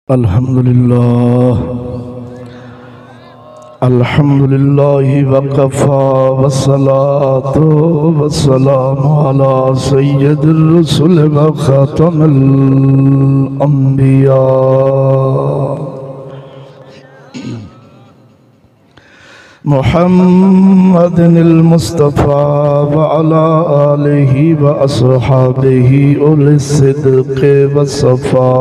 अल्हम्दुलिल्लाह वक़फ़ा वस्सलातु वस्सलामु अला सय्यिदिर रुसूल व ख़ातमिल अंबिया मुहम्मदिल मुस्तफ़ा व अला आलिहि व अस्हाबिहि उलिस सिद्क़ि व सफ़ा।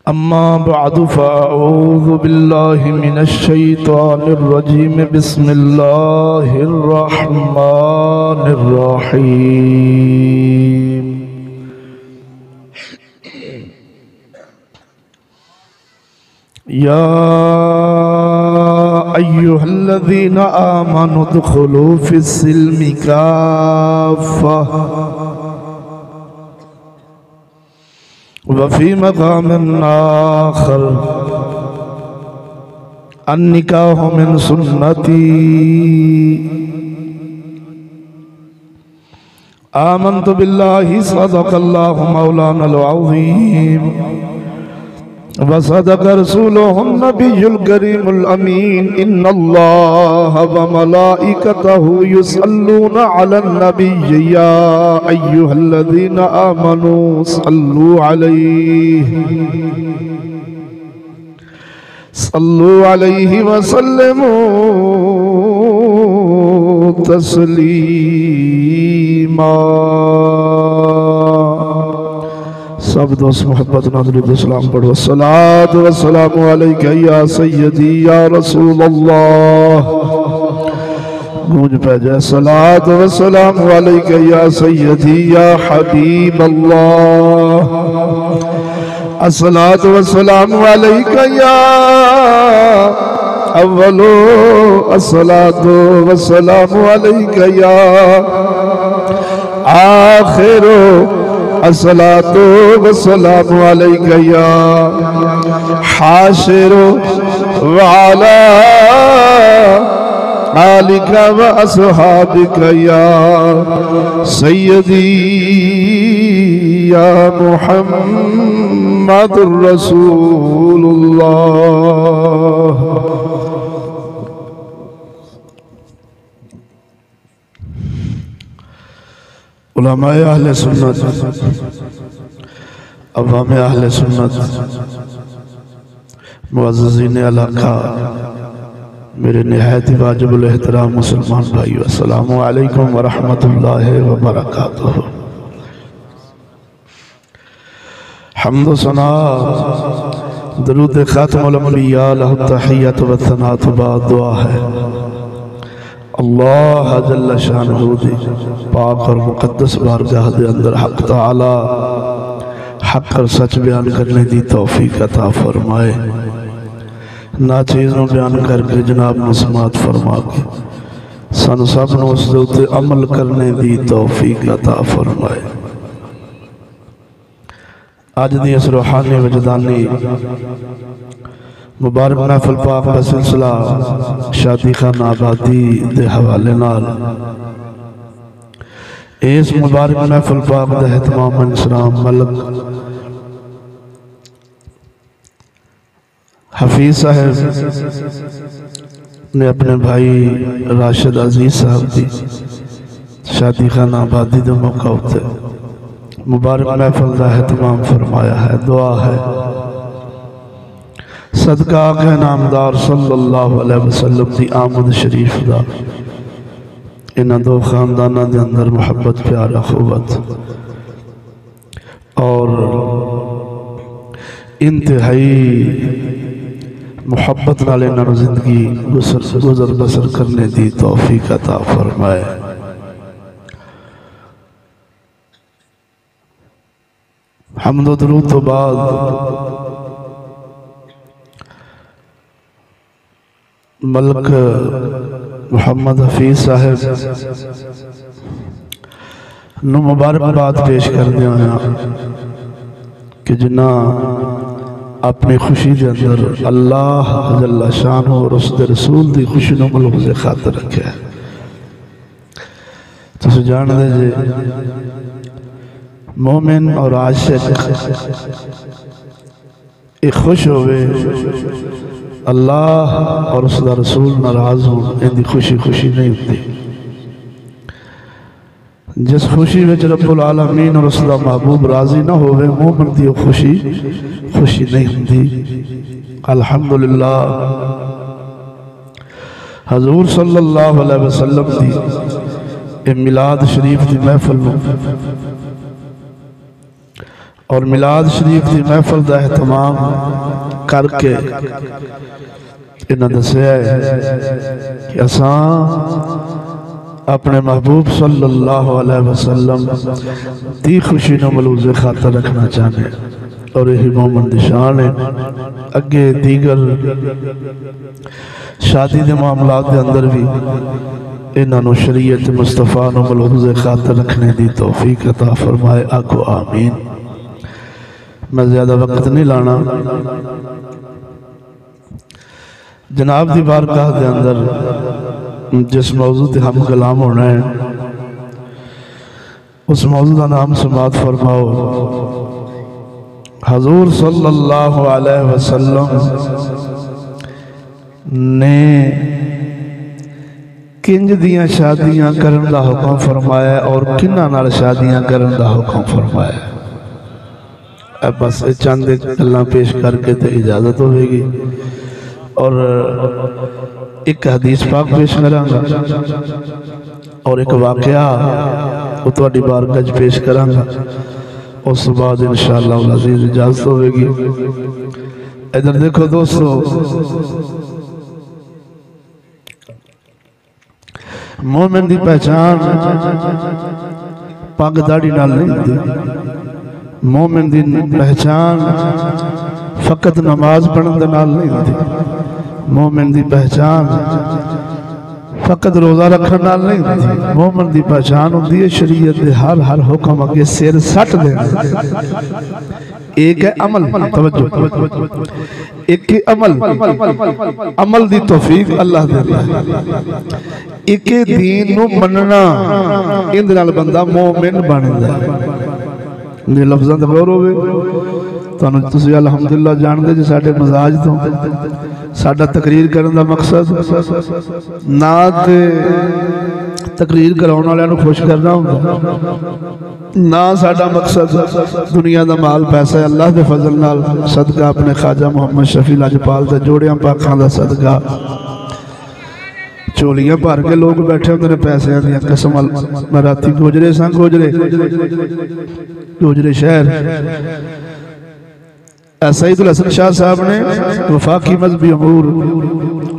अम्मा बअदु फ़अऊज़ु बिल्लाहि मिनश शैतानिर रजीम बिस्मिल्लाहिर रहमानिर रहीम। या अय्युहल्लज़ीना आमनु उदख़ुलू फ़िस्सिल्मि काफ़्फ़ा वफ़ी मक़ामिन आख़र अन्निकाहु मिन सुन्नती आमन्तु बिल्लाहि सदक़ल्लाहु मौलानल अज़ीम व सदक़ रसूलुहुन नबियुल करीमुल अमीन। इन्नल्लाह व मलाइकतहु युसल्लूना अलन नबिय्यि या अय्युहल्लज़ीना आमनू सल्लू अलैहि व सल्लिमू तस्लीमा। सब दोस्त मोहब्बत दुरूद सलाम पढ़ो। अस्सलातु वस्सलामु अलैका या सय्यदी या रसूल अल्लाह। गूंज पे जाए सलातु वस्सलामु अलैका या सय्यदी या हबीब अल्लाह। अस्सलातु वस्सलामु अलैका या अव्वलो अस्सलातु वस्सलामु अलैका या आखिरो अस्सलातु वस्सलामु अलैका या हाशिरो व अला आलिका व अस्हाबिका या सय्यदी या मुहम्मदुर रसूलुल्लाह। उलमाए अहले सुन्नत, अवामे अहले सुन्नत, मुअज़्ज़िज़ीन इलाका, मेरे निहायत वाजिबुल एहतराम मुसलमान भाइयों, अस्सलामु अलैकुम व रहमतुल्लाहि व बरकातुहू। हम्द व सना दरूद खातमुल अंबिया लहु तहिय्यतु व सनातु बाद दुआ है। अल्लाह जल्ल शानहू दी पाक और मुक़द्दस बारगाह दे अंदर हक तआला हक और सच बयान करने दी तौफीक अता फरमाए। ना चीज़ों बयान करके जनाब नूं समात फरमा के सानू सब नूं उस दे उत्ते अमल करने दी तौफीक अता फरमाए। अज दी इस रूहानी वजदानी मुबारक महफिल पाक का सिलसिला शादी खाना आबादी के हवाले नाल इस मुबारक महफिल पाक का एहतमाम इंसलाम मलक हफीज साहब ने अपने भाई राशिद अजीज साहब की शादी खाना आबादी के मौका उत्ते मुबारक महफिल का एहतमाम फरमाया है। दुआ है सदका आक़ा नामदार सल्लल्लाहु अलैहि वसल्लम की आमद शरीफ का इन्हां दो खानदाना के अंदर मुहब्बत प्यार अखुवत और इंतहाई मुहब्बत नाल इन्हां जिंदगी गुजर बसर करने की तौफीक अता फरमाए। हम्द व दुरूद तो बाद मलक मोहम्मद हफीज साहब नूं मुबारकबाद पेश करदे होया कि जिन्ना अपनी खुशी के अंदर अल्लाह जल्ला शानहू और उसके रसूल की खुशी नूं मलहूज़ खातर रखा है। तुसीं जानदे जे मोमिन और आशिक ये खुश होवे अल्लाह और उसका रसूल नाराज हो, इनकी खुशी खुशी नहीं होती। जिस खुशी में रब्बुल आलमीन और उसका महबूब राजी ना होवे, मोमिन की खुशी खुशी नहीं होती। अल्हम्दुलिल्लाह हजूर सल्लल्लाहु अलैहि वसल्लम की मिलाद शरीफ की महफिल और मिलाद शरीफ की महफिल का एहतमाम करके इन्हें दसिया है कि असां अपने महबूब सल्लल्लाहु अलैहि वसल्लम की खुशी न मलूज़े खातर रखना चाहते और यही मोमिन दी शान है। अगे दीगर शादी के मामलात के अंदर भी इन्होंने शरीयत मुस्तफा न मलूज़े खातर रखने की तौफीक अता फरमाए। आखो आमीन। मैं ज्यादा वक्त नहीं लाना, जनाब की बारगाह के अंदर जिस मौजू से हम कलाम होना है उस मौजू का नाम समात फरमाओ। हजूर सल्लल्लाहु अलैहि वसल्लम ने किंज दियां शादियां करन दा हुक्म फरमाया और किन्हां नाल शादियां करन दा हुक्म फरमाया। अब बस चंद गल्लां पेश करके तो इजाजत होगी और एक हदीस पाक पेश करांगा और एक वाकया वो तुहाडी बारगाह च पेश करांगा। उस बाद इंशाअल्लाह अज़ीज़ इजाजत होगी। इधर देखो दोस्तों, मोमिन की पहचान पग दाढ़ी नाल नहीं होती। मोमिन की पहचान फकत नमाज पढ़ने दे नाल नहीं होती। मोमिन की पहचान फकत रोजा रखने नाल नहीं होती। मोमिन की पहचान होती है शरीयत के हर हर हुक्म अगे सिर सट देना। एक है अमल, तवज्जो, एक है अमल, अमल दी तौफीक अल्लाह देता है। एक दीन नू मनना, इंद नाल बंदा मोमिन बनदा है। ये लफ्ज़ां ते गौर होवे। तुहानू तुसीं अल्हम्दुलिल्लाह जानदे जे साडे मजाज तो साडा तकरीर करने का मकसद ना ते तकरीर कराने वाले नू खुश करना होंदा, ना साडा मकसद दुनिया का माल पैसा है। अल्लाह के फजल नाल सदका अपने ख्वाजा मुहम्मद शफी लाजपाल के जोड़ियां पाखां का सदका झोलियां भर के लोग बैठे होंगे पैसों दी कसम। मैं राती गुजरे सा गुजरे शहर सईदुल हसन शाह साहब ने वफाकी मजहबी अमूर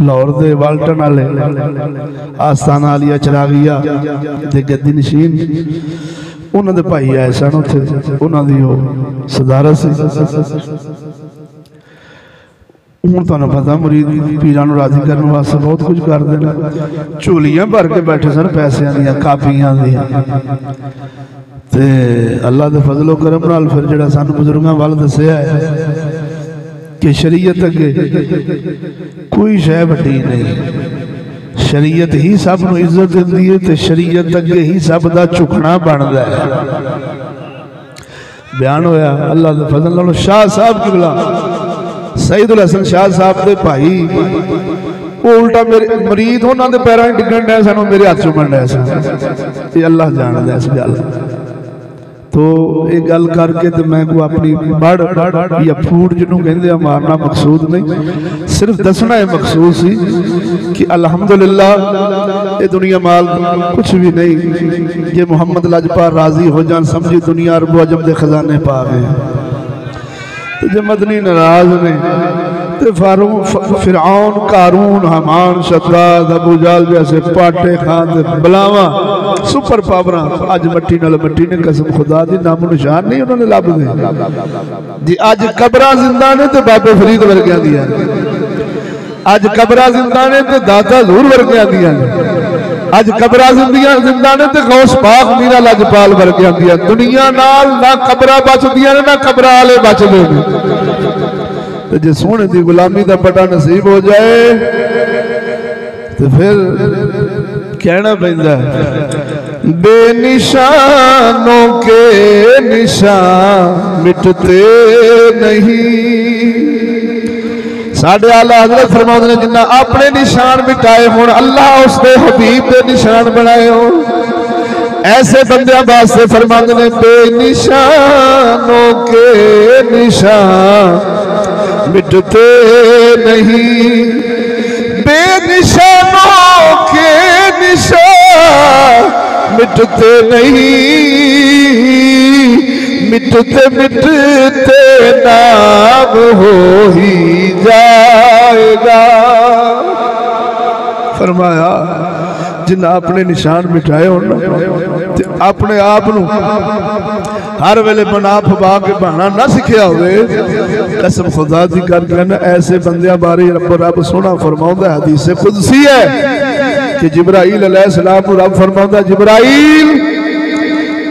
लाहौर दे वाल्टन वाले आस्थाना आलिया चरागिया दे गद्दी नशीन उन्होंने भाई आए सन। उत्थे उन्होंने सदारत सी। हुण तुहानूं पता मुरीद पीरां नूं राजी करने वास्ते बहुत कुछ करते हैं। झोलियां भर के बैठे सन पैसों दी कापियां दी। ते अल्लाह के फजलो करम नाल फिर जिहड़ा सानू बुजुर्गां वल दस्सिया है कि शरीयत अगे कोई शै वड्डी नहीं। शरीयत ही सब नूं इज्जत दिंदी है ते शरीयत अगे ही सब दा झुकना बनदा है। बयान होया अल्लाह के फजल नाल शाह साहब किबला सईदुल हसन शाह साहब के भाई वो उल्टा मेरे मरीद उन्होंने पैरों डिगन डे सन, मेरे हाथ चुमन डे सन। अल्लाह जानदा इस गल। तो ये गल करके तो मैं को अपनी बड़ या फूट जिन्हों कहते मारना मकसूद नहीं, सिर्फ दसना है मकसूद सी कि अल्हम्दुलिल्लाह ये दुनिया माल कुछ भी नहीं। ये मुहम्मद लाजपाल राजी हो जान समझी दुनिया अरब अजम के खजाने पा गए। तो जो मदनी नाराज ने तो फिरऔन कारून हमान शद्दाद अबू जाल जैसे पाटे खान बलावा सुपर पावर अज मट्टी नाल मट्टी ने कसम खुदा दी नामो निशान नहीं उन्होंने लब दे जी। अज कबरा जिंदा ने तो बाबे फरीद वर्गिया दिया, अज कबरा जिंदा ने तो दाता हजूर वर्गिया दिया, अज कबरा जिंदा ने तो गौस पाक मीरा लाजपाल वर्गिया दिया। दुनिया नाल ना कबरा बचदियां ने ना कबरा वाले बचदे ने। तो जे सोने की गुलामी का पटा नसीब हो जाए तो फिर कहना पैंदा बेनिशानों के निशान मिटते नहीं। साढ़े आला हज़रत फरमाते हैं जिन्ना अपने निशान मिटाए हों अल्लाह उसके हबीब के निशान बनाए हो। ऐसे बंदे वास्ते फरमाते हैं बेनिशानों के निशान मिटते नहीं, बेनिशानों के निशान मिटते नहीं, मिटते मिटते नाम हो ही जाएगा। फरमाया जिन्हें अपने निशान मिटाए हो अपने आप हर वेले बना फबा के बहाना ना सीखिया होवे, कसम खुदा दी कर कहना ऐसे बंदियां बारे रब सोना फरमाउंदा है, हदीस कुदसी है कि जिब्राइल अलैहिस्सलाम को रब फरमाउंदा जिब्राइल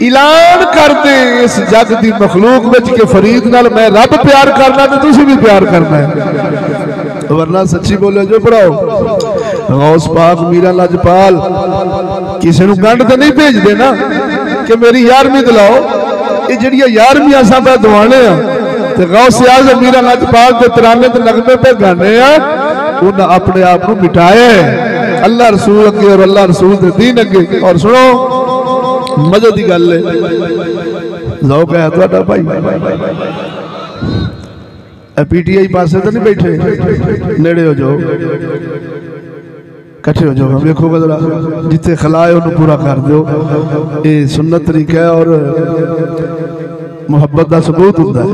ऐलान कर दे इस जग दी मखलूक विच के फरीद नाल मैं रब प्यार करना ते तुसी भी प्यार करना है, वरना सच्ची बोले जो पढ़ाओ। गौस पाक मीरा लजपाल किसी को गंढ तो नहीं भेजते ना कि मेरी 11वीं दिलाओ, ये जड़ियां 11वीं असां पे दवाने ते गौस आज़म मीरा लजपाल के तराने ते नगमे पे गाने उन्हें अपने आप को मिटाया है अल्लाह रसूल अगे और अल्लाह रसूल के दीन अगे। और सुनो मजे की गल है, लोग है तुहाडा भाई पीटीआई पासे तो नहीं बैठे, नेड़े हो जाओ कट्ठे हो जाओ, देखो जरा जिथे खलाए उन्हें पूरा कर दो। ये सुन्नत तरीका है और मुहब्बत का सबूत होता है।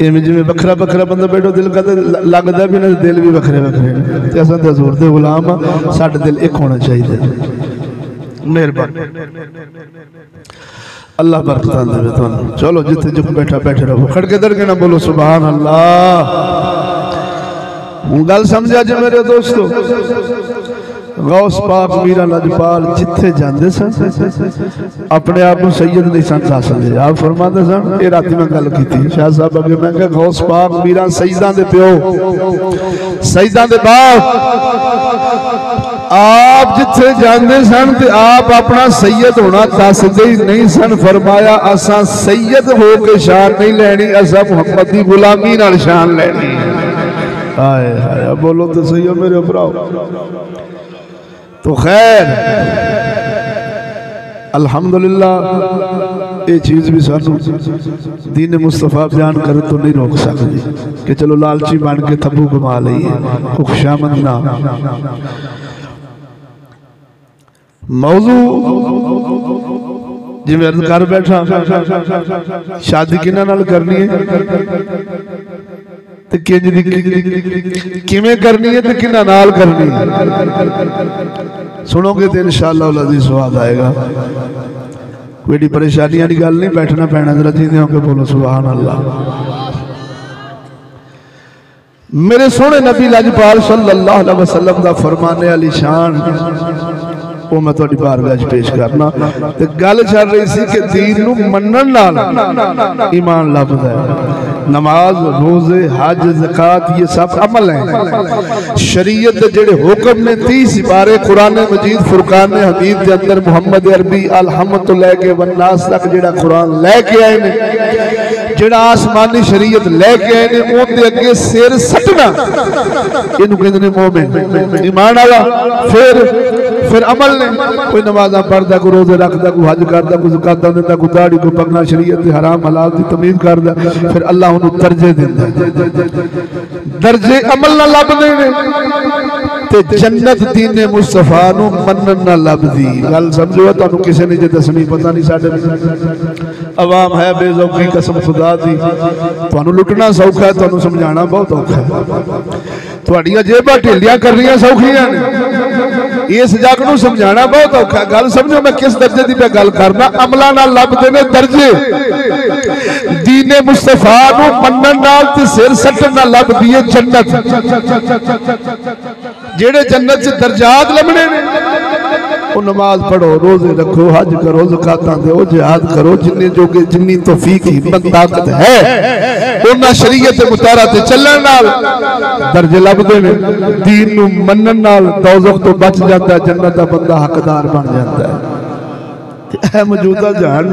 इवें जिवें बखरा बखरा बंदा बैठो दिल का लगता भी ना, दिल भी बखरे बखरे असां ते हज़ूर दे गुलाम आ, साडा दिल एक होना चाहिए। मेहरबानी अल्लाह बरकत दे तुहानू। चलो जिथे चुप बैठा बैठे रहो, खड़के दर के ना बोलो सुभान अल्लाह। हूँ गल समझा जे मेरे दोस्तों, गौस पाक मीरा लजपाल जिथे जाते सन अपने आप को सैयद नहीं सन दसते। आप फरमाते सन, ये रात मैं गल की शाह साहब अगे, मैं क्या गौस पाक मीरा सईदा दे प्यो सईदा दे बाप, आप जिथे जाते सन ते आप अपना सैयद होना दसते ही नहीं सन। फरमाया असा सैयद हो के शान नहीं लैनी, असा मुहम्मद की गुलामी नाल शान लैनी। हाय हाय बोलो तो सही हो मेरे भराओ। तो खैर अल्हम्दुलिल्लाह ये चीज़ भी सानू दीन मुस्तफा बयान कर तो नहीं रोक सकती कि चलो लालची बन के थब्बू कमा लीए, खुशामद ना। मौजू जिवें अर्ज कर बैठा, शादी किन्हां नाल करनी है ते किवें करनी है ते किन्हां नाल करनी है। सुनोगे तो इंशाअल्लाह अज़ीज़ स्वाद आएगा। कोई परेशानियां की गल नहीं, बैठना पैना जरा जींदे होके बोलो सुभान अल्लाह। मेरे सोहने नबी लजपाल सल्लल्लाहु अलैहि वसल्लम दा फरमाने अली शान वो मैं तुहाडी बारगाह पेश करना। ते गल चल रही सी कि दीन नूं मनण नाल ईमान लभदा है। नमाज रोजे हज ज़कात ये सब अमल है। शरीयत दे जेड़े हुक्म ने 30 सिपारे कुरान मजीद फुरकान हमीद के अंदर मुहम्मद अरबी अलहम्द तो लेके वन्नास तक जेड़ा कुरान लेके आए ने, जेड़ा आसमानी शरीयत लेके आए ने, उनके अगे सिर सटना इनू कहंदे ने मोमिन ईमान वाला। फिर अमल ने कोई नमाज़ा पढ़दा, कोई रोजे रखदा, कोई हज करदा, कोई ज़कात देंदा, कोई दाढ़ी कोई पगना शरीयत के हराम हलाल की तमीज़ करदा। फिर अल्लाह उन्हें दर्जे देंदा, दर्जे अमल ना लभदे ने ते जन्नत दीन मुस्तफा नूं मनन ना लभदी। गल समझो, तुहानूं किसी ने जे दसनी पता नहीं, साडे अवाम है बेज़ौकी कसम खुदा दी। तुहानूं लुटना सौखा है, तुहानूं समझाना बहुत औखा है। तुहाडियां जेबां ढिलियां करनियां सौखियां ने, इस जग नूं समझाना बहुत औखा। गल समझो मैं किस दर्जे की मैं गल करना। अमलां नाल लभदे ने दर्जे, दीने मुस्तफा नूं मनण नाल ते सिर सटण नाल लभदी है जन्नत। जेड़े जन्नत च दर्जात लभणे ने, वो नमाज पढ़ो, रोजे रखो, हज करो, ज़कातां दो, जिहाद करो, जिन्ने जोगे जिन्नी तौफीक हिम्मत ताकत है उन्हां शरीयत मुतारा ते चलण नाल दर्जे लभदे ने। दीन नूं मनण नाल दोज़ख तो बच जाता है, जन्नत दा बंदा हकदार बन जाता है। मौजूदा जहान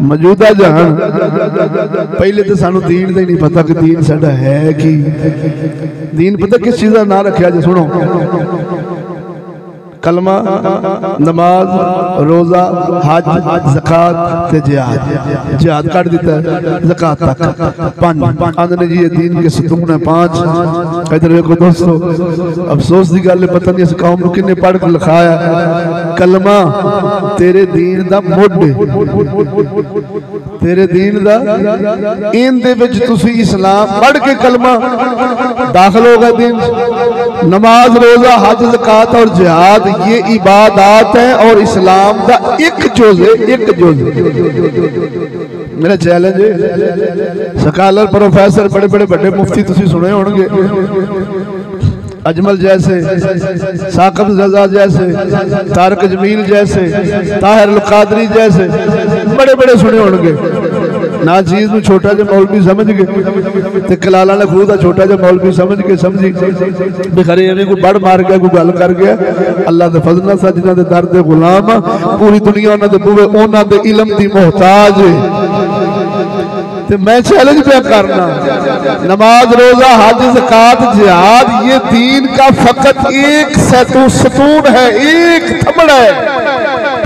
मौजूदा जहान पहले तो सानू दीन का ही नहीं पता कि दीन साडा है कि दीन पता किस चीज़ का नाम रखा जी सुनो कलमा नमाज रोजा हज ज़कात ते जिहाद जिहाद काट दिता है ज़कात तक पांच आंदने जी ये दीन के सतून है पांच इधर देखो दोस्तों अफसोस की गल पता नहीं इस कौम को किन्ने पढ़ के लिखाया कलमा तेरे दीन दा मुड तेरे दीन दा इन दे विच तुसी इस्लाम पढ़ के कलमा दाखिल होगा दीन नमाज रोजा हज ज़कात और जिहाद ये इबादत है और इस्लाम का एक जुज़ है एक जुज़ मेरा चैलेंज है स्कॉलर प्रोफेसर बड़े बड़े बड़े मुफ्ती तुसी सुने होंगे अजमल जैसे साकब रजा जैसे तारक जमील जैसे ताहिर अल कादरी जैसे बड़े बड़े सुने होंगे ना चीज में छोटा जो मौलवी समझ गए ते कलाला ने खूह का छोटा जो मौलवी समझ के समझी भी खरे एवं कोई बड़ मार गया कोई गल कर गया अल्लाह के फजल से जिन्होंने दर दे गुलाम पूरी दुनिया उन्होंने बुवे उन्होंने इलम की मोहताज ते मैं चैलेंज पे करना नमाज रोजा हज ज़कात जिहाद ये दीन का फकत एक सतून है एक थमड़ है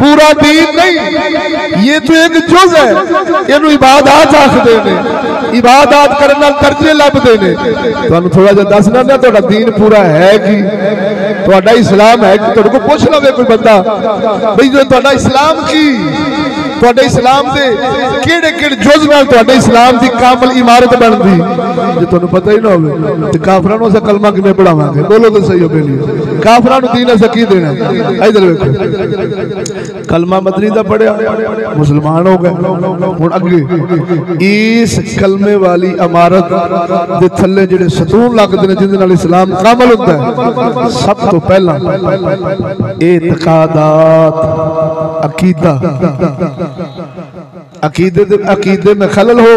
पूरा दीन नहीं ये तो एक जुज़ है इनू इबादत आखदे ने इबादत करना दर्जे लभदे ने तुहानू थोड़ा जिहा दसना ना तुहाडा दीन पूरा है कि तुहाडा इस्लाम है कि तुहाडे को पुछ लवे कोई बंदा भाई जो तुहाडा इस्लाम की तुहाडे इस्लाम दे केड़े केड़े जुज़ नाल तुहाडे इस्लाम दी कामल इमारत बनदी जे तुहानू पता ही ना होवे ते काफरां नूं असां कलमा किवें पढ़ावांगे बोलो तो सही हो बेली काफरां नूं दीन असां की देना इधर देखो कलमा मदनी दा पढ़िया मुसलमान हो गए हुण अगे इस कलमे वाली इमारत दे थल्ले जिहड़े सतून लगदे ने जिंदे नाल इस्लाम कामल हुंदा है सब तो पहला एतकादात अकीदा अकीदे में खलल हो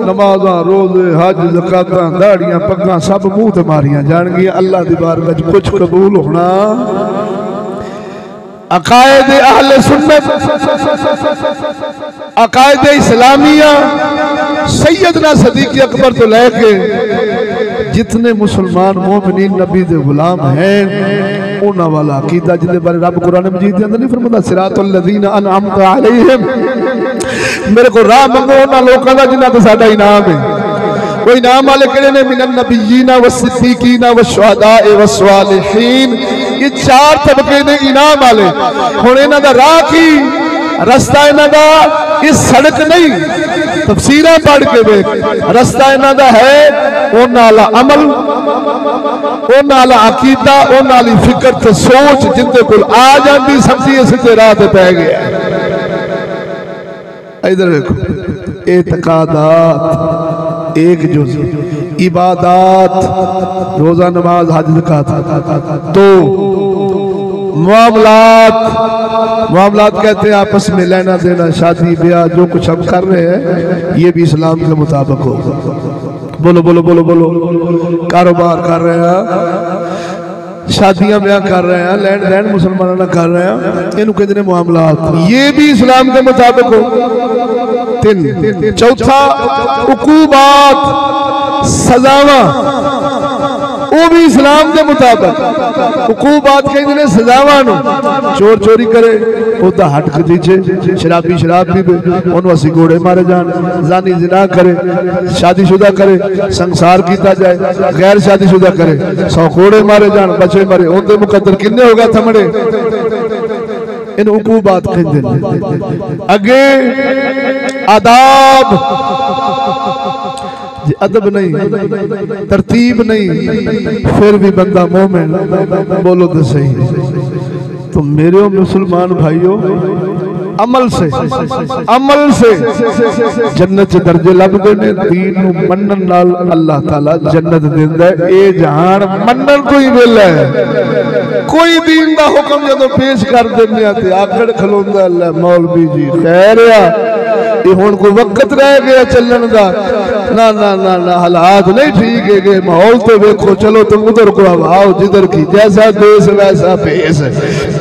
नमाज़ा रोज़े हज ज़कात दाड़ियां पग्गां सब मुंह ते मारियां जाणगियां अल्लाह दी बारगाह च कुछ कबूल होना अकायद अहले सुन्नत अकायद इस्लामिया सैयदना सदीक़ अकबर तो लेके जितने मुसलमान मोमिनीन नबी दे गुलाम हैं उन्हां वाला अकीदा जिहदे बारे रब कुरान मजीद दे अंदर नहीं फरमांदा सिरातुल लज़ीना अनअमता अलैहिम मेरे को राह मंगो उन्हां लोकां दा जिन्हां ते साडा इनाम है वो इनाम वाले किहड़े ने मिनन नबिय्यीना वस्सिद्दीकीना वश्शुहदाए वस्सालिहीन ये चार तबके ने इनाम वाले हुण इन्हां दा राह की रास्ता इन्हां दा इस सड़क नहीं तफसीरां पढ़ के वेख रास्ता इन्हां दा है उन्हां वाला अमल उन्हां वाला अकीदा उन्हां वाली फिक्र ते सोच जिंदे कोल आ जांदी समझिए सीधे राह ते पै गया इधर देखो एतकादात एक जुज़ इबादत रोजा नमाज हज ज़कात तो मामलात कहते हैं आपस में लेना देना शादी ब्याह जो कुछ हम कर रहे हैं ये भी इस्लाम के मुताबिक हो बोलो बोलो बोलो बोलो कारोबार कर रहे हैं शादियां ब्याह कर रहे हैं लैंड लैंड मुसलमानों कर रहे हैं इन्हों कहते हैं मामलात ये भी इस्लाम के मुताबिक हो तीन चौथा उकूबात सजावा वो भी इस्लाम के मुताबिक उकूबात कहते हैं सजावा चोर चोरी करे ओदा हट खदीजे शराबी शराब पीवे उन्होंने असी घोड़े मारे जान जानी जिना करे शादीशुदा करे संसार किया जाए गैर शादीशुदा करे 100 घोड़े मारे जान बच्चे मारे उनके मुकद्दर किन्ने हो गए थमड़े इन उकूबात कहते हैं अगे आदाब अदब नहीं तरतीब नहीं फिर भी बंदा मोमिन बोलो तो सही तो मेरे मुसलमान भाइयों अमल से जन्नत च दर्जे लभदे ने दीन नूं मनन नाल अल्लाह ताला जन्नत दिंदा है ए जहान मनन तो ही वेला है कोई दीन दा हुक्म जदों पेश कर दिंदे आ ते आकड़ खलोंदा अल्लाह मौलवी जी खैर आ ये हुण कोई वक्त रह गया चलन का? ना ना ना ना, हालात नहीं ठीक है, माहौल तो देखो। चलो तुम उधर को हवाओ जिधर की, जैसा देश वैसा भेस।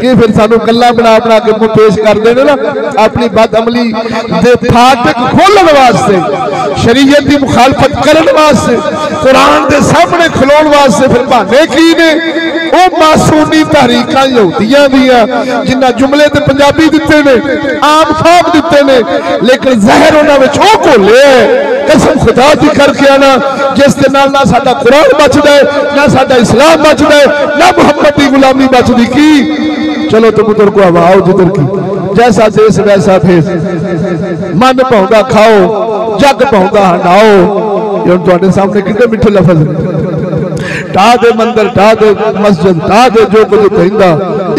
ये फिर सानू गल्लां बना बना के पेश कर देने ना अपनी बदअमली दे फाटक खोलने वास्ते, शरीयत की मुखालफत करने वास्ते, कुरान के सामने खलोण वास्ते फिर बहाने की ने? वो मासूमी तहरीकां यहूदियां दियां जिन्हां जुमले ते पंजाबी दिते ने, आम फाम दिते ने, लेकिन जहर उन्हां विच ओ घोले है। कसम खुदा दी करके आना, जिस दे नाल ना साडा कुरान बचदा है, ना साडा इस्लाम बचदा है, ना मुहम्मद दी गुलामी बचदी। की चलो तुम उधर को हवाओ जिधर की, जैसा देश वैसा भेस। मन पाउंदा खाओ, जग पाउंदा हंडाओ। ये हुण तुहाडे सामने कितने मिठे लफज, ढा दे मंदिर, ढा दे मस्जिद, ढा दे जो कुछ कहंदा,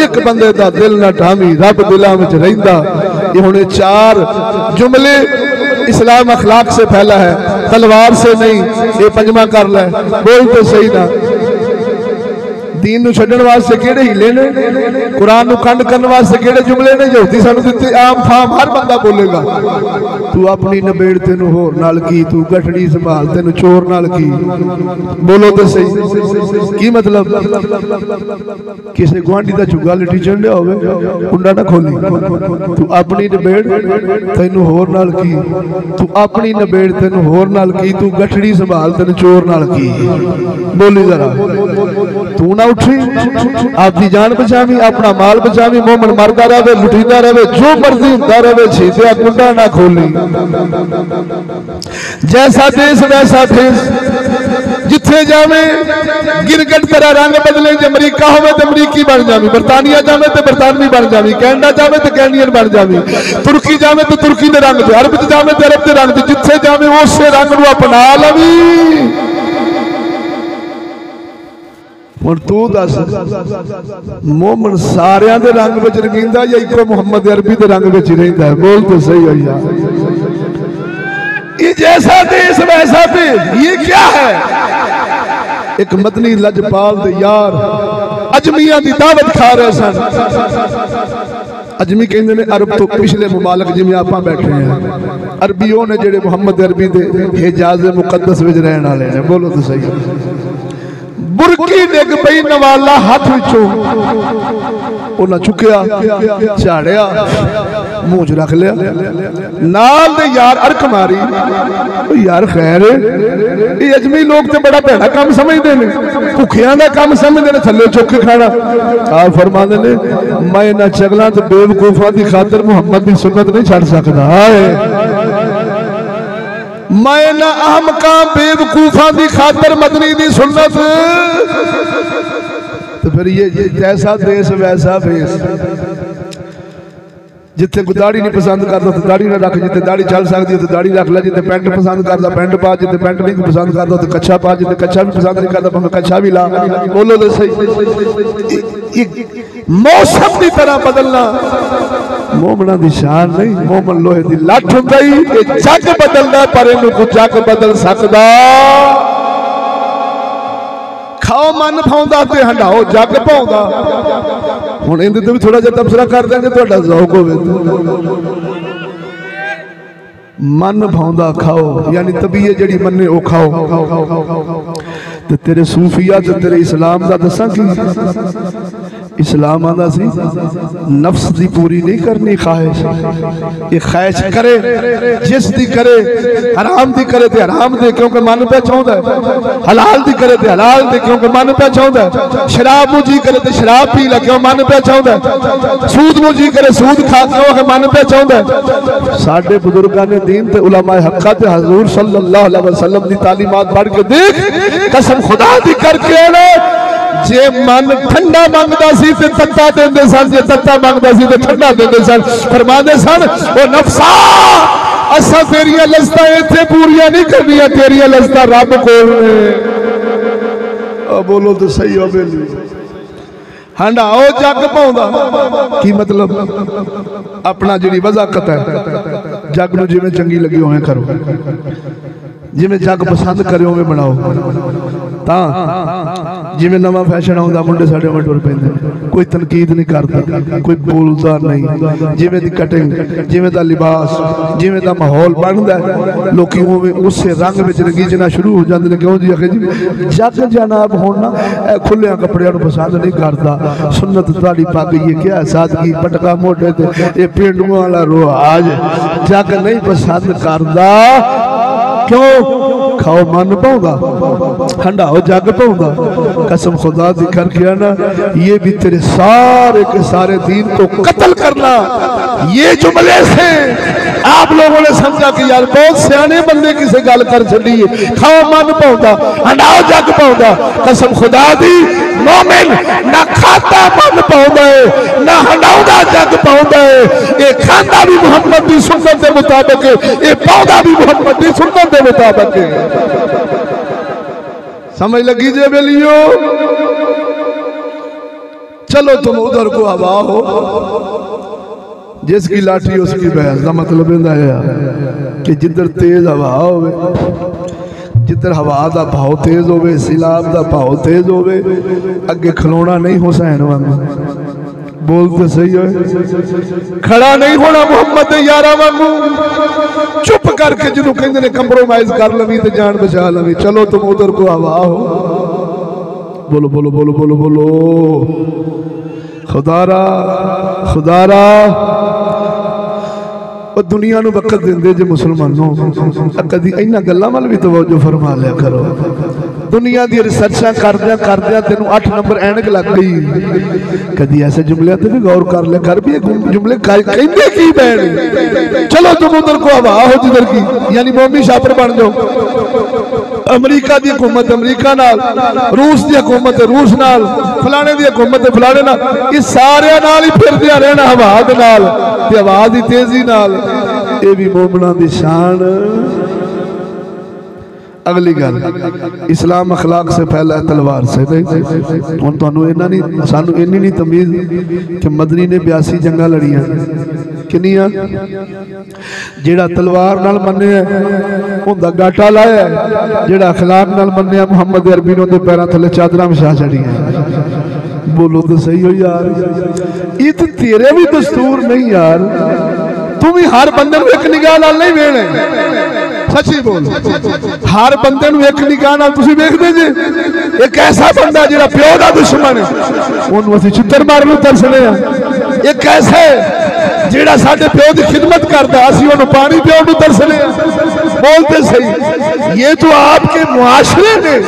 एक बंदे दा दिल ना ढावी, रब दिलां विच रहिंदा। ये हुण चार जुमले इस्लाम अखलाक से फैला है, तलवार से नहीं। ये पंजवा कर ले, बोल तो सही ना। दीन नूं छड्डण वास्ते किहड़े हीले ने, कुरान नूं कंड करन वास्ते किहड़े जुमले ने यहूदी सानूं दित्ते। आम फाम हर बंदा बोलेगा। तू अपनी नबेड़ तेनू होर नाल की, तू गठड़ी संभाल तेनू चोर नाल की। बोलो तो सही की मतलब? किसी गुआंढी दा झुग्गा लिटी चढ़िया होवे, कुंडा ना खोली। तू अपनी नबेड़ तेनू होर नाल की, तू अपनी नबेड़ तेनू होर नाल की, तू गठड़ी संभाल तेनू चोर नाल की। बोली जरा, तू ना उठी, आपकी जान बचावी, अपना माल बचावी। मोमन मरदा रहे, लुटीदा रहे, जो मर्जी हुंदा रहे, छीतिया कुंडा ना खोली। जैसा देश वैसा भेस, जिथे जावे गिरगट तेरा रंग बदले। जे अमरीका होवे तो अमरीकी बन जावी, बरतानिया जावे तो बरतानवी बन जावी, कैनेडा जावे तो कैनेडियन बन जावी, तुर्की जावे तो तुर्की के रंग, अरब जावे तो अरब के रंग, जिथे जावे उस रंग नूं अपना लवी। हुण तू दस, मोमन सारियां दे रंग विच रंगींदा या इको मुहम्मद अरबी दे रंग विच रहिंदा है? बोल तो सही हो यार। ये जैसा देश वैसा देश, ये क्या है? एक मदनी लजपाल दे यार अजमियां दी दावत खा रहे सन। अजमी कहंदे ने अरब तो पिछले मुमालक जिवें आपां बैठे हैं, अरबी ने जेड़े मुहम्मद अरबी दे हिजाज मुकद्दस विच रहण वाले ने। बोलो तो सही। बुरकी डिग पई, नवाला हाथ विचों उन्हें चुकया, झाड़िया, मुंह च रख लिया। नाल दे यार अरक मारी, यार खैर ये अजमी लोग तो बड़ा भैड़ा काम समझते हैं, भुखिया का काम समझते हैं, थले चुक के खाना। आप फरमाते ने, मैं इन्हां चगलां ते बेवकूफां दी खातर मुहम्मद दी सुन्नत नहीं छड़ सकदा। मैं ना अहमका बेवकूफा की खातर मदनी दी सुन्नत। तो फिर ये जैसा देश वैसा भेस। जिथे कोई दाढ़ी नहीं पसंद करता तो दाढ़ी ना रख, जिथे दाढ़ी चल सकती है तो दाढ़ी रख ले, जिथे पेंट पसंद करता पेंट पा, जिथे पेंट नहीं पसंद करता तो कच्छा पा, जिथे कच्छा भी पसंद नहीं करता तो कच्छा भी ला। बोलो तो सही। मौसम की तरह बदलना मोमना की शान नहीं, मोमन लोहे की लठ हुंदा ही। जग बदलना पर इनू को जग बदल सकदा। खाओ मन पाउंदा ते हंडाओ जग पाउंदा। हुण इहदे ते भी थोड़ा जिहा तबसरा कर देंगे, तुहाडा ज़ौक होवे। मन भाउंदा खाओ, यानी तबीयत जड़ी मन्ने ओ खाओ। ते तेरे सूफिया ते तेरे इस्लाम दा दसां की? इस्लाम आंदा सी नफ्स दी पूरी नहीं करनी ख्वाहिश। ये ख्वाहिश करे जिस दी करे, हराम दी करे ते हराम दे क्योंकि मन पे चाहता है, हलाल दी करे ते हलाल दे क्योंकि मन पे चाहता है, शराब मुझी करे ते शराब पी ले क्यों मन पे चाहता है, सूद मुझी करे सूद खा क्यों मन पे चाहता है। साडे बुजुर्गां ने दीन ते उलमाए हक्का ते हजूर सल्लल्लाहु अलैहि वसल्लम दी तालीमात पढ़ के देख, कसम खुदा दी करके ना, जे मन ठंडा मंगदा सी ते तत्ता देंदे सन, जे तत्ता मंगदा सी ते ठंडा देंदे सन। फरमांदे सन ओ नफ्सा, असा तेरियां लज़्ज़तां इत्थे पूरियां नहीं करनियां, तेरियां लज़्ज़तां रब कोल ने। बोलो तो सही हो बेली। हंडाओ जग पाउंदा की मतलब? अपना जिहड़ी वज़ाकत है, जग नूं जिवें चंगी लगी उवें करो, जिवें जग पसंद करे उवें बनाओ। तां जिवें नवा फैशन आउंदा मुंडे साडे में टुर पैंदे, कोई तनकीद नहीं करता, कोई बोलता नहीं। जिवें दी कटिंग, जिवें दा लिबास, जिवें दा माहौल बनदा है, लोकी उवें उसे रंग विच रंगीजना शुरू हो जांदे ने। क्यों जी आखे जी जग जनाब हुण ना खुले कपड़ियां नूं पसंद नहीं करता। सुन्नत तुहाडी पग ये क्या सादगी, पटका मोढे ते ये पेंडुआं वाला रिवाज जग नहीं पसंद करदा। क्यों खाओ मन पाऊंगा, हंडाओ जग पाऊंगा। कसम खुदा दी करके ना, ये भी तेरे सारे के सारे दीन को कत्ल करना। ये जुमले से आप लोगों ने समझा कि यार बहुत सियाने बंदे किसी गल कर छड़ी है। खाओ मन पाऊंगा, हंडाओ जग पाऊंगा। कसम खुदा दी मोमिन ना खाता मन पाऊंदा है, ना हंडाउंदा जग पाऊंदा है। ये खांदा भी मुहम्मद दी सुन्नत के मुताबिक है, ये पाऊंदा भी मुहम्मद दी सुन्नत के मुताबिक है। समझ लगी जे बेलियो? चलो तुम उधर को हवा हो, जिसकी लाठी उसकी बहस का मतलब है कि जिधर तेज हवा हो, जिधर हवा का भाव तेज हो, सिलाब का भाव तेज हो, अगे खलोना नहीं हुसैन वांगू। बोलते सही है, खड़ा नहीं होना मुहम्मद यारा वांगू। चुप करके जिन्हों कहते ने कंप्रोमाइज कर लवी तो जान बचा लवी। चलो तुम उधर को हवा हो। बोलो बोलो बोलो बोलो बोलो खुदारा खुदारा। और दुनिया नूं वक्त देंदे जे मुसलमानों, कदी इन्हां गल्लां वल भी तवज्जो फरमा लिया करो। दुनिया दी रिसर्चां करदियां करदियां तेनू 8 नंबर ऐनक लग गई। कदी ऐसे जुमले ते भी गौर कर लिया कर भी ये जुमले कहंदे की बैन। चलो तुम उधर को हवा हो जिधर की, यानी मोमी शापर बन जाओ। अमरीका दी हुकूमत अमरीका नाल, रूस दी हुकूमत रूस नाल, फलाने दी हुकूमत फलाने नाल, इस सारे नाल ही फिरदियां रहना हवा दे नाल ते हवा दी तेजी नाल। ये भी मोमना दी शान। अगली गल, इस्लाम अखलाक से पहला है, तलवार से नहीं। हुण तुहानू इन्ना नहीं, सानू इन्नी नहीं तमीज कि मदनी ने 82 जंगा लड़ियां किनियां। जेड़ा तलवार नाल मन्निया हुंदा गाटा लाया, जेड़ा अखलाक नाल मन्निया मुहम्मद अरबी नूं दे पैरां थले चादरां विछा छड़ियां। बोलो तो सही हो यार, ये तो तेरे भी दस्तूर नहीं यार। तू भी हर बंदे एक निगाह नाल नहीं वेखने, सच्ची बोल। हर बंदे एक निगाह नाल तुसीं वेखदे जे। एक ऐसा बंदा जिहड़ा प्यो दा दुश्मन है, ओनू असीं चित्तर मारन नूं तरसने आ। एक ऐसा जिहड़ा साडे प्यो दी खिदमत करदा, असीं ओनू पानी पिआउण नूं तरसने आ। बोलते सही। ये तो आपके मुआशरे में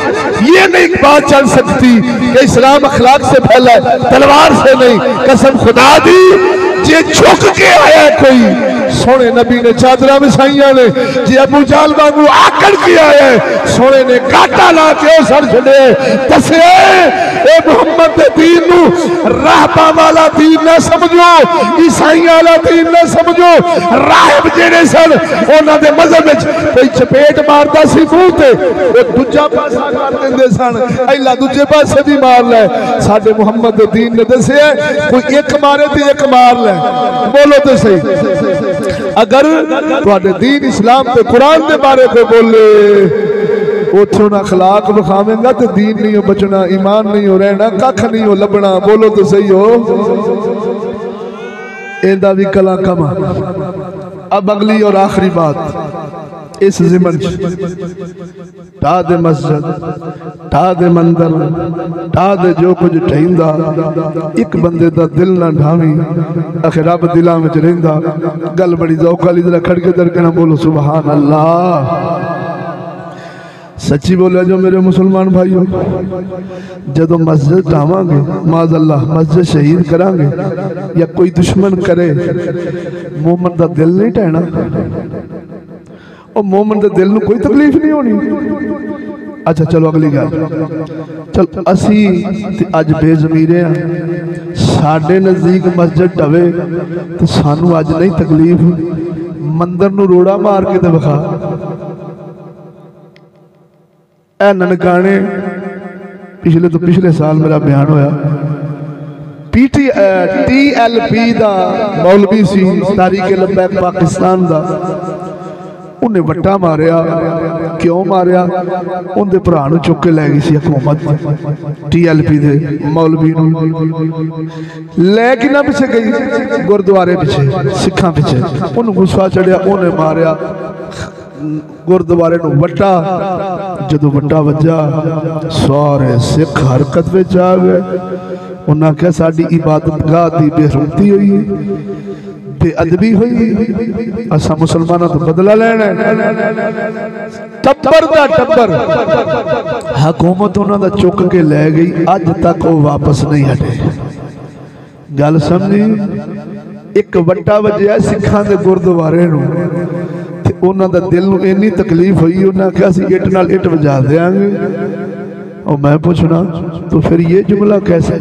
ये नहीं बात चल सकती कि इस्लाम अखलाक से फैला है, तलवार से नहीं। कसम खुदा दी जे झुक के आया कोई, सोने नबी ने चादरा विछाइया ने, जे अबू जाल वांगू आकड़ के आया है, सोने ने काटा ला के सर छड़े दसे ए मुहम्मद दे दीन नू राहबा वाला दीन ना समझो, ईसाइयां वाला दीन ना समझो। राहिब जेड़े सन उन्हां दे मजहब विच कोई चपेट मारदा सी मुंह ते, ओ दूजा पासा कर दिंदे सन, अल्लाह दूजे पासे भी मार ले। साडे मुहम्मद दे दीन ने दसिया कोई एक मारे ते एक मार ले। बोलो तो सही। अगर तुहाडे दीन इस्लाम ते कुरान दे बारे को बोले, उथों ना अखलाक विखावेंगा तो दीन नहीं हो बचना, ईमान नहीं हो रहना, कख नहीं हो लभना। बोलो तो सही हो। इंदा भी कला कमा। अब अगली और आखिरी बात, इस ज़िमन टा दे मस्जिद, टा दे मंदिर, टा दे जो कुछ ढहिंदा, एक बंदे दा दिल ना ढावी। आखिर रब दिलां विच रहिंदा। गल बड़ी ज़ौक़ वाली, जरा खड़के दरके ना बोलो सुभान अल्लाह। सच्ची बोलिया जो मेरे मुसलमान भाइयों, जदों मस्जिद ढावांगे, माज़अल्लाह मस्जिद शहीद करांगे या कोई दुश्मन करे, मोमन दा दिल नहीं ढहना। और मोमन दे दिल नूं कोई तकलीफ नहीं होनी। अच्छा चलो अगली गल, चल असी अज बेज़मीरे हां, साडे नज़दीक मस्जिद ढवे तो सानू अज नहीं तकलीफ। मंदिर नूं रोड़ा मार के ते विखा। ए ननकाने पिछले तो पिछले साल मेरा बयान होया, TLP दा मौलवी सी तारीक लब्बैक पाकिस्तान दा, उन्हें वट्टा मारिया क्यों मारिया? उनके भरा नूं चुक के लै गई सी हुकूमत TLP दे मौलवी नूं लैके ना पिछे गई गुरुद्वारे पिछे सिखां पिछे उन्होंने गुस्सा चढ़िया उन्हें मारिया गुरुद्वारे नूं वट्टा जदों वट्टा वज्जा सारे सिख हरकत में आ गए। उन्हें आख्या साडी इबादत गाह की बेहरमती हुई बेअदबी हुई असा मुसलमानों तो बदला लेना टब्बर दा टब्बर हुकूमत उन्होंने चुक के लै गई अज तक वो वापस नहीं हटे। गल समझी? एक वट्टा वजया सिखां दे गुरुद्वारे नूं ते उन्हां दा दिल नूं इन्नी तकलीफ हुई उन्हें आख्या असीं इट नाल इट वजा देंगे। और मैं पूछना तो फिर ये जुमला कैसे?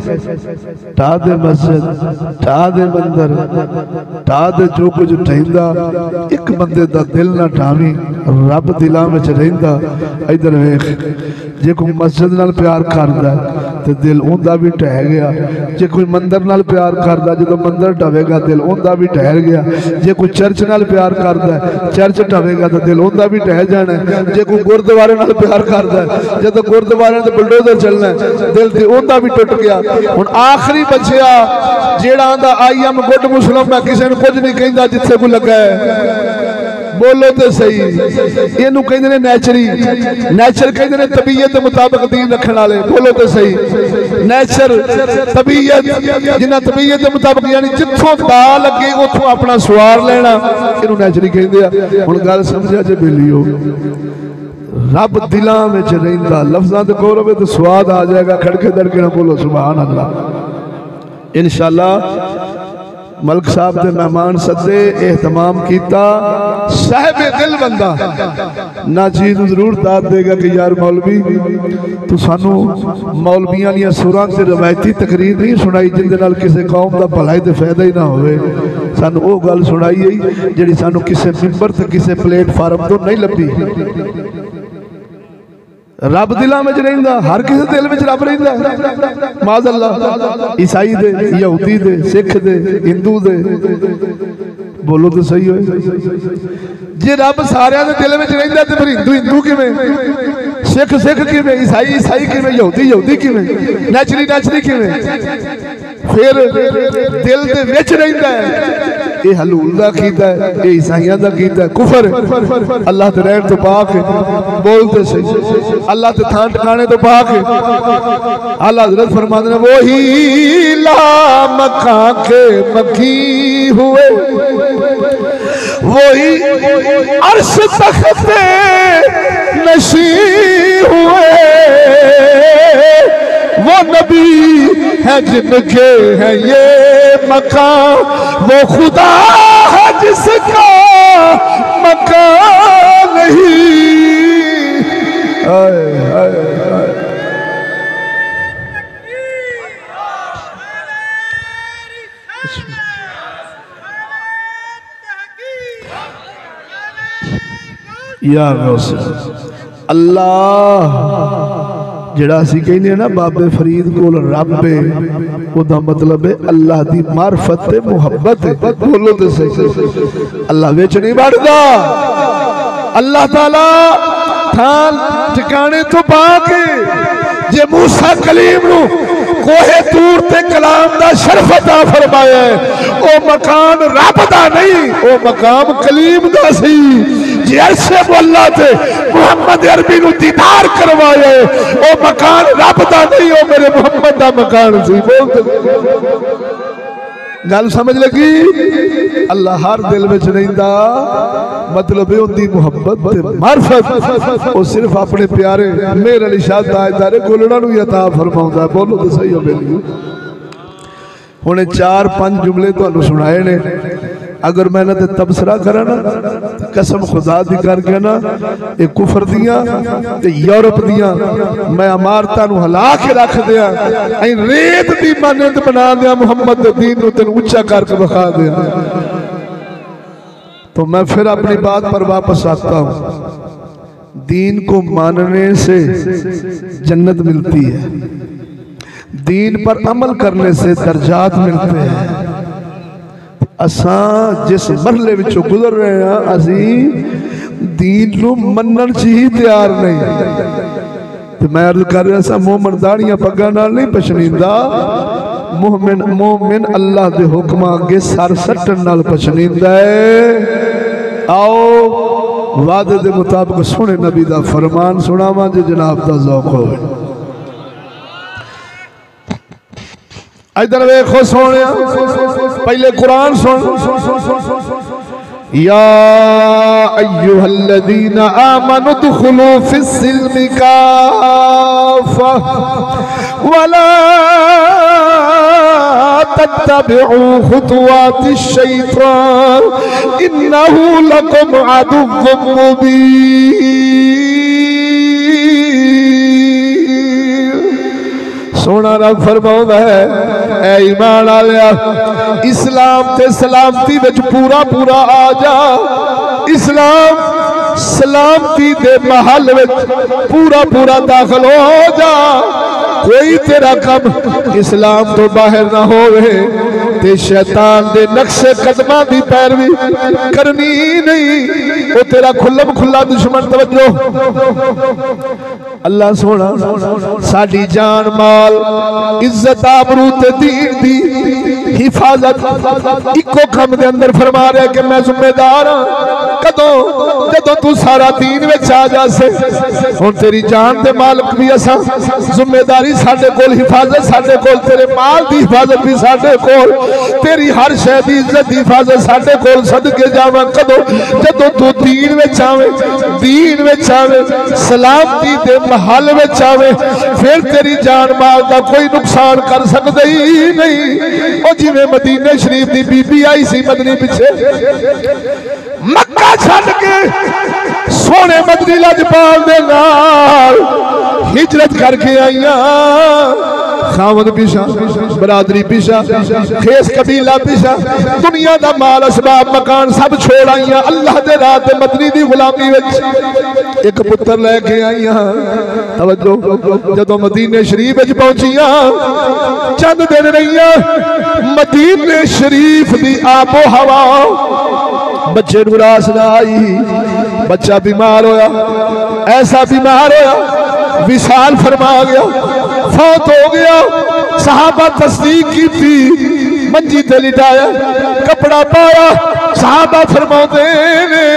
टा दे मस्जिद टा दे मंदिर टा दे जो कुछ ढाइंदा एक बंदे दा दिल ना ढावी रब दिलां विच रहिंदा। इधर वेख जे कोई मस्जिद नाल प्यार करदा ते दिल उंदा भी ढह गया, जे कोई मंदिर नाल प्यार करदा जो मंदिर ढवेगा दिल उंदा भी ढह गया, जे कोई चर्च नाल प्यार करदा चर्च ढवेगा तो दिल उंदा भी ढह जाना, जे कोई गुरुद्वारे नाल प्यार करदा जदों गुरुद्वारे बुलडोजर चलना दिल से उनका भी टुट गया। हुण आखिरी बचिया जेड़ा आंदा आई एम गुड मुस्लिम मैं किसी ने कुछ नहीं कहंदा जिथे कोई लगा है। बोलो तो सही इनू कहंदे ने नेचरी नेचर कहंदे ने तबीयत के मुताबिक दीन रखने वाले। बोलो तो सही नेचर तबीयत जिन्हें तबीयत के मुताबिक यानी जिथों दा लगे उथों अपना सवार लेना इनू नेचरी कहंदे आ। हुण गल समझा जे बेलियो रब दिलों में रहिंदा लफ्ज़ां ते गौरव है तो स्वाद आ जाएगा खड़के दड़के ना बोलो सुभान अल्लाह। इंशाअल्लाह मलक साहब के मेहमान सदे एहतमाम किया साहिब दिल बंदा ना चीज जरूर दाद देगा कि यार मौलवी तू सानू मौलवियां दी सुरां ते रवायती तकरीर नहीं सुनाई जिंदे नाल किसी कौम का भला ही तो फायदा ही ना होवे। सानू वो गल सुनाई है जिहड़ी सानू किसी मिंबर ते किसी प्लेटफार्म तो नहीं लभी। रब दिलों में रहिंदा हर किसी दिल में रब रहिंदा माज़अल्लाह ईसाई दे यहूदी दे सिख दे हिंदू दे। बोलो तो सही होए जे रब सारे दे दिल में रहिंदा ते फिर हिंदू हिंदू किवें सिख सिख किवें ईसाई ईसाई किवें यहूदी यहूदी किवें नेचरी नेचरी किवें फिर दिल दे विच रहिंदा है। ये हलूल दा कीता है ये ईसाइयां दा कीता है कुफर अल्लाह ते रहन तो पाक बोलते सही अल्लाह ते थां ठिकाने तो पाक आला हज़रत फरमाते हैं वही ला मक्का के मक्की हुए वही अर्श तख्ते नशी हुए वो नबी है जिनके है ये मकान वो खुदा है जिसका मकान नहीं। आए, आए, आए। या अल्लाह जिहड़ा असीं कहने ना बाबे फरीद कोल रब है ओदा मतलब है अल्लाह दी मार्फत ते मुहब्बत है। बोलो तो सही अल्लाह विच नहीं बढ़दा अल्लाह ताला थां ठिकाने तो पाके जे मूसा कलीम नू कोहे तूर ते कलाम दा शरफ अता फरमाया ओ मकान रब दा नहीं ओ मकाम कलीम दा सी। जे अरशे मुअल्ला ते मुहम्मद अरबी नू दीदार करवाए ओ मकान रब दा नहीं ओ मेरे मुहम्मद दा मकान सी। बोल गल समझ लगी? अल्लाह हर दिल में रहिंदा मतलब उनकी मुहब्बत मार्फत वो सिर्फ अपने प्यारे मेरे अली शाह ताजदारे गोलड़ा नूं अता फरमाउंदा। बोलो तो सही हो बेली हुणे 4-5 जुमले तुहानूं सुनाए ने अगर मैं इन्हां ते तबसरा करा ना कसम खुदा दी करके ना ये कुफर दियां ते यूरोप दियां मैं इमारतां नूं हिला के रख दियां ऐ रेत दी मानंद बना दियां मुहम्मद दे दीन नूं तैनूं उच्चा करके दिखा दियां। तो मैं फिर अपनी बात पर वापस आता हूं। दीन को मानने से जन्नत मिलती है, दीन पर अमल करने से दर्जात मिलते हैं। असां जिस मरहले विचों गुजर रहे हैं असी दीन नू मनन च ही तैयार नहीं। तो मैं अर्ज कर रहा सा मोमन दाड़ियां पग्गा नाल नहीं पछनींदा, मोमिन अल्लाह दे हुक्म अगे सर सट्टन नाल पछनींदा है। आओ वादे दे मुताबिक सुने नबी दा फरमान सुनावा जे जनाब दा ज़ौक़ होवे। इधर वेखो सोने, पहले कुरान सुन। या अय्युहल्लज़ीना आमनु दुखुलू फिस्सिल्मि काफ़ा वला तत्तबिउ खुतुवातिश शैतान इन्नहु लकुम अदुव्वुम मुबीन। सोना रब फरमाउंदा है, ऐ ईमान वालिया इस्लाम ते सलामती विच पूरा पूरा आ जा। इस्लाम सलामती दे महल विच पूरा पूरा दाखिल हो जा। कोई तेरा कम इस्लाम तो बाहर ना होवे ते शैतान दे नक्शे कदमां दी पैरवी करनी नहीं। वो तेरा खुल्लम खुल्ला दुश्मन। तवज्जो, अल्लाह सोना साडी जान माल इज्जत आबरू ते दीन दी हिफाजत इको कम दे अंदर फरमा रहा कि मैं जिम्मेदार हाँ। कदों जदों तू सारा दीन विच आ जासे, हुण तेरी जान दे मालिक भी असां, जिम्मेदारी साडे कोल, हिफाजत साडे कोल, तेरे माल दी हिफाजत भी साडे कोल, तेरी हर शय दी इज्जत दी हिफाजत साडे कोल। सदके जावां कदों जदों तू दीन विच आवे, दीन विच आवे, सलामती दे महल विच आवे, फिर तेरी जान माल दा कोई नुकसान कर सकदा ही नहीं। ओ जिवें मदीने शरीफ दी बीबी आई सी मदनी पिछे, मक्का छड्ड के सोने मदनी लजपाल दे नाल हिजरत करके आईयां। खावद पिछा, बरादरी पिछा, खेस कबीला पिछा, दुनिया दा माल असबाब मकान सब छोड़ आईयां। अल्लाह दे राह ते मदनी दी गुलामी विच एक पुत्र लेके आईयां। तवज्जो, जदों मदीने शरीफ विच पहुंचियां, चंद दिन रहियां, मदीने शरीफ दी आबो हवा बच्चे नूं रास ना आई। बच्चा बीमार होया, ऐसा बीमार होया विशाल फरमा गया, फौत हो गया। सहाबा तस्दीक की थी, मंजी ते लिटाया, कपड़ा पाया। सहाबा फरमाते ने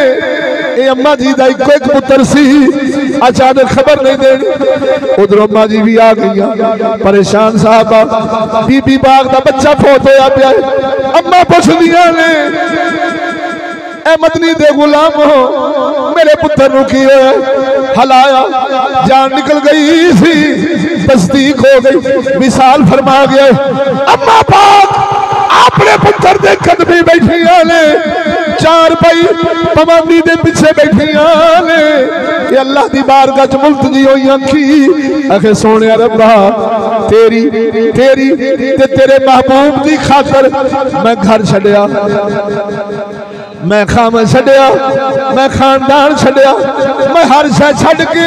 ए अम्मा जी दा इको एक पुत्र सी, अचानक खबर नहीं देनी। उधर अम्मा जी भी आ गई, परेशान साहबा, बीबी बाग दा बच्चा फौत होया पिया। अम्मा पुछदियां ने ए मदनी दे गुलाम हो, मेरे पुत्र नूं की होया? हलाया, जान निकल गई सी, तस्दीक हो गई। विशाल फरमा गया, अम्मा पाक अपने पुत्र दे कदमी बैठियां ने, चार भाई पवंदी दे पीछे बैठियां ने। ये अल्लाह दी बारगाह च मुल्तजी होई आखी, आखे सोने रब्बा तेरी तेरी ते तेरे महबूब दी खातर मैं घर छड्या, मैं खाम छड्या, मैं खानदान छड्या, मैं हर शय छड्ड के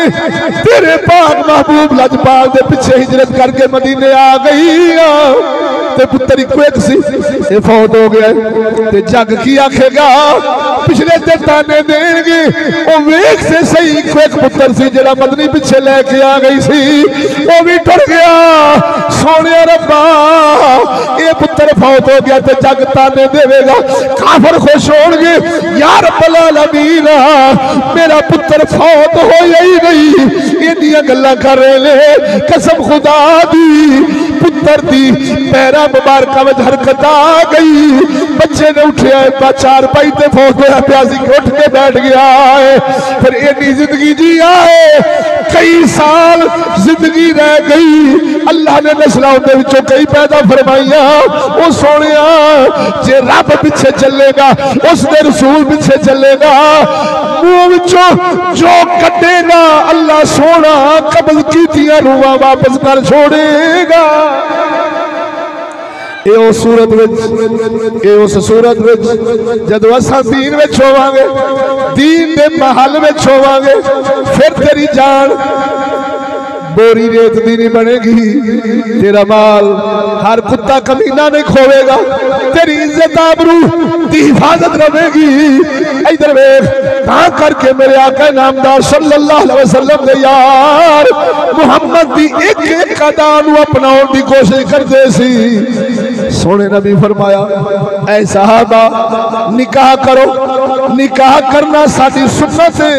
तेरे पाक महबूब लजपाल दे पीछे हिजरत करके मदीने आ गई। ते पुत्र इको एक सी, ये फौत हो गया। ते जग की आखेगा, पिछले ते ताने देंगे। वो वेख से सही इको एक पुत्र सी जेड़ा मदनी पीछे लेके आ गई सी, वो भी टुर गया। सोने रब्बा ये पुत्र फौत हो गया, ते जग ताने देवेगा, काफर खुश होंगे, या रब्बल आलमीन मेरा पुत्र फौत हो ही नहीं। इन्दियां गल्लां कर रहे ने, कसम खुदा दी पुत्र दी पैरा मुबारक में हरकत आ गई। बच्चे ने उठिया, चार पाई ते फौत होया पिया सी, उठ के बैठ गया है। फिर इन्नी जिंदगी जी आए, कई साल जिंदगी रह गई। अल्लाह ने नस्लां दे विचों कई पैदा फरमाइया। वो सोनिया जे रब पिछे चलेगा, उसके रसूल पिछे चलेगा, मुंह विचों जो कटेगा अल्लाह सोना कबल कीतियां रूहां वापस कर छोड़ेगा। उस सूरत जदों असां दीन विच होवांगे, दीन दे महल विच होवांगे, फिर तेरी जान बोरी रेत दी नहीं बनेगी। तेरा माल हर कुत्ता कमीना नहीं खोवेगा, तेरी इज्जत आबरू दी हिफाजत रहेगी। इधर वेख, करके मेरे आका नामदार सल्लल्लाहु अलैहि वसल्लम ने यार मुहम्मद दी एक एक अदा नूं अपनाउण दी कोशिश करदे सी। सोने नबी फरमाया ऐ सहाबा निकाह करो, निकाह करना साडी सुन्नत है।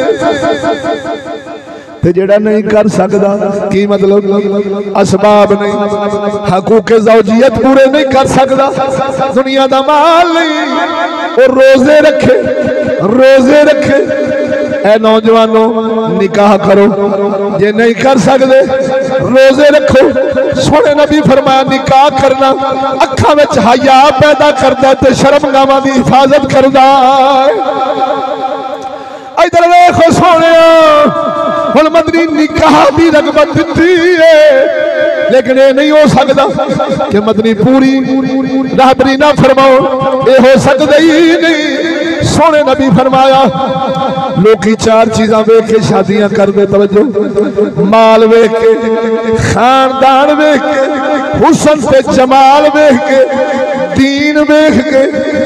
ते जेड़ा नहीं कर सकदा की मतलब असबाब नहीं, हकूके ज़ौजियत पूरे नहीं कर सकदा, दुनिया दा माल नहीं, और रोजे रखे, रोजे रखे। ऐ नौजवानों निकाह करो, जे नहीं कर सकते रोजे रखो। सोने नबी फरमाया निकाह करना अखा विच हया पैदा करदा ते शर्मगावां दी हिफाजत करदा। इधर देखो सोने हुण मदनी निकाह की रगबत दी है, लेकिन ये नहीं हो सकता कि मदनी पूरी रहबरी ना फरमाओ, ये हो सकता ही नहीं। सोने नबी फरमाया लोग चार चीज़ा वेख के शादियां करते, तवज्जो माल वेख के, खानदान वेख के, हुसन से जमाल वेख के, दीन वेख के,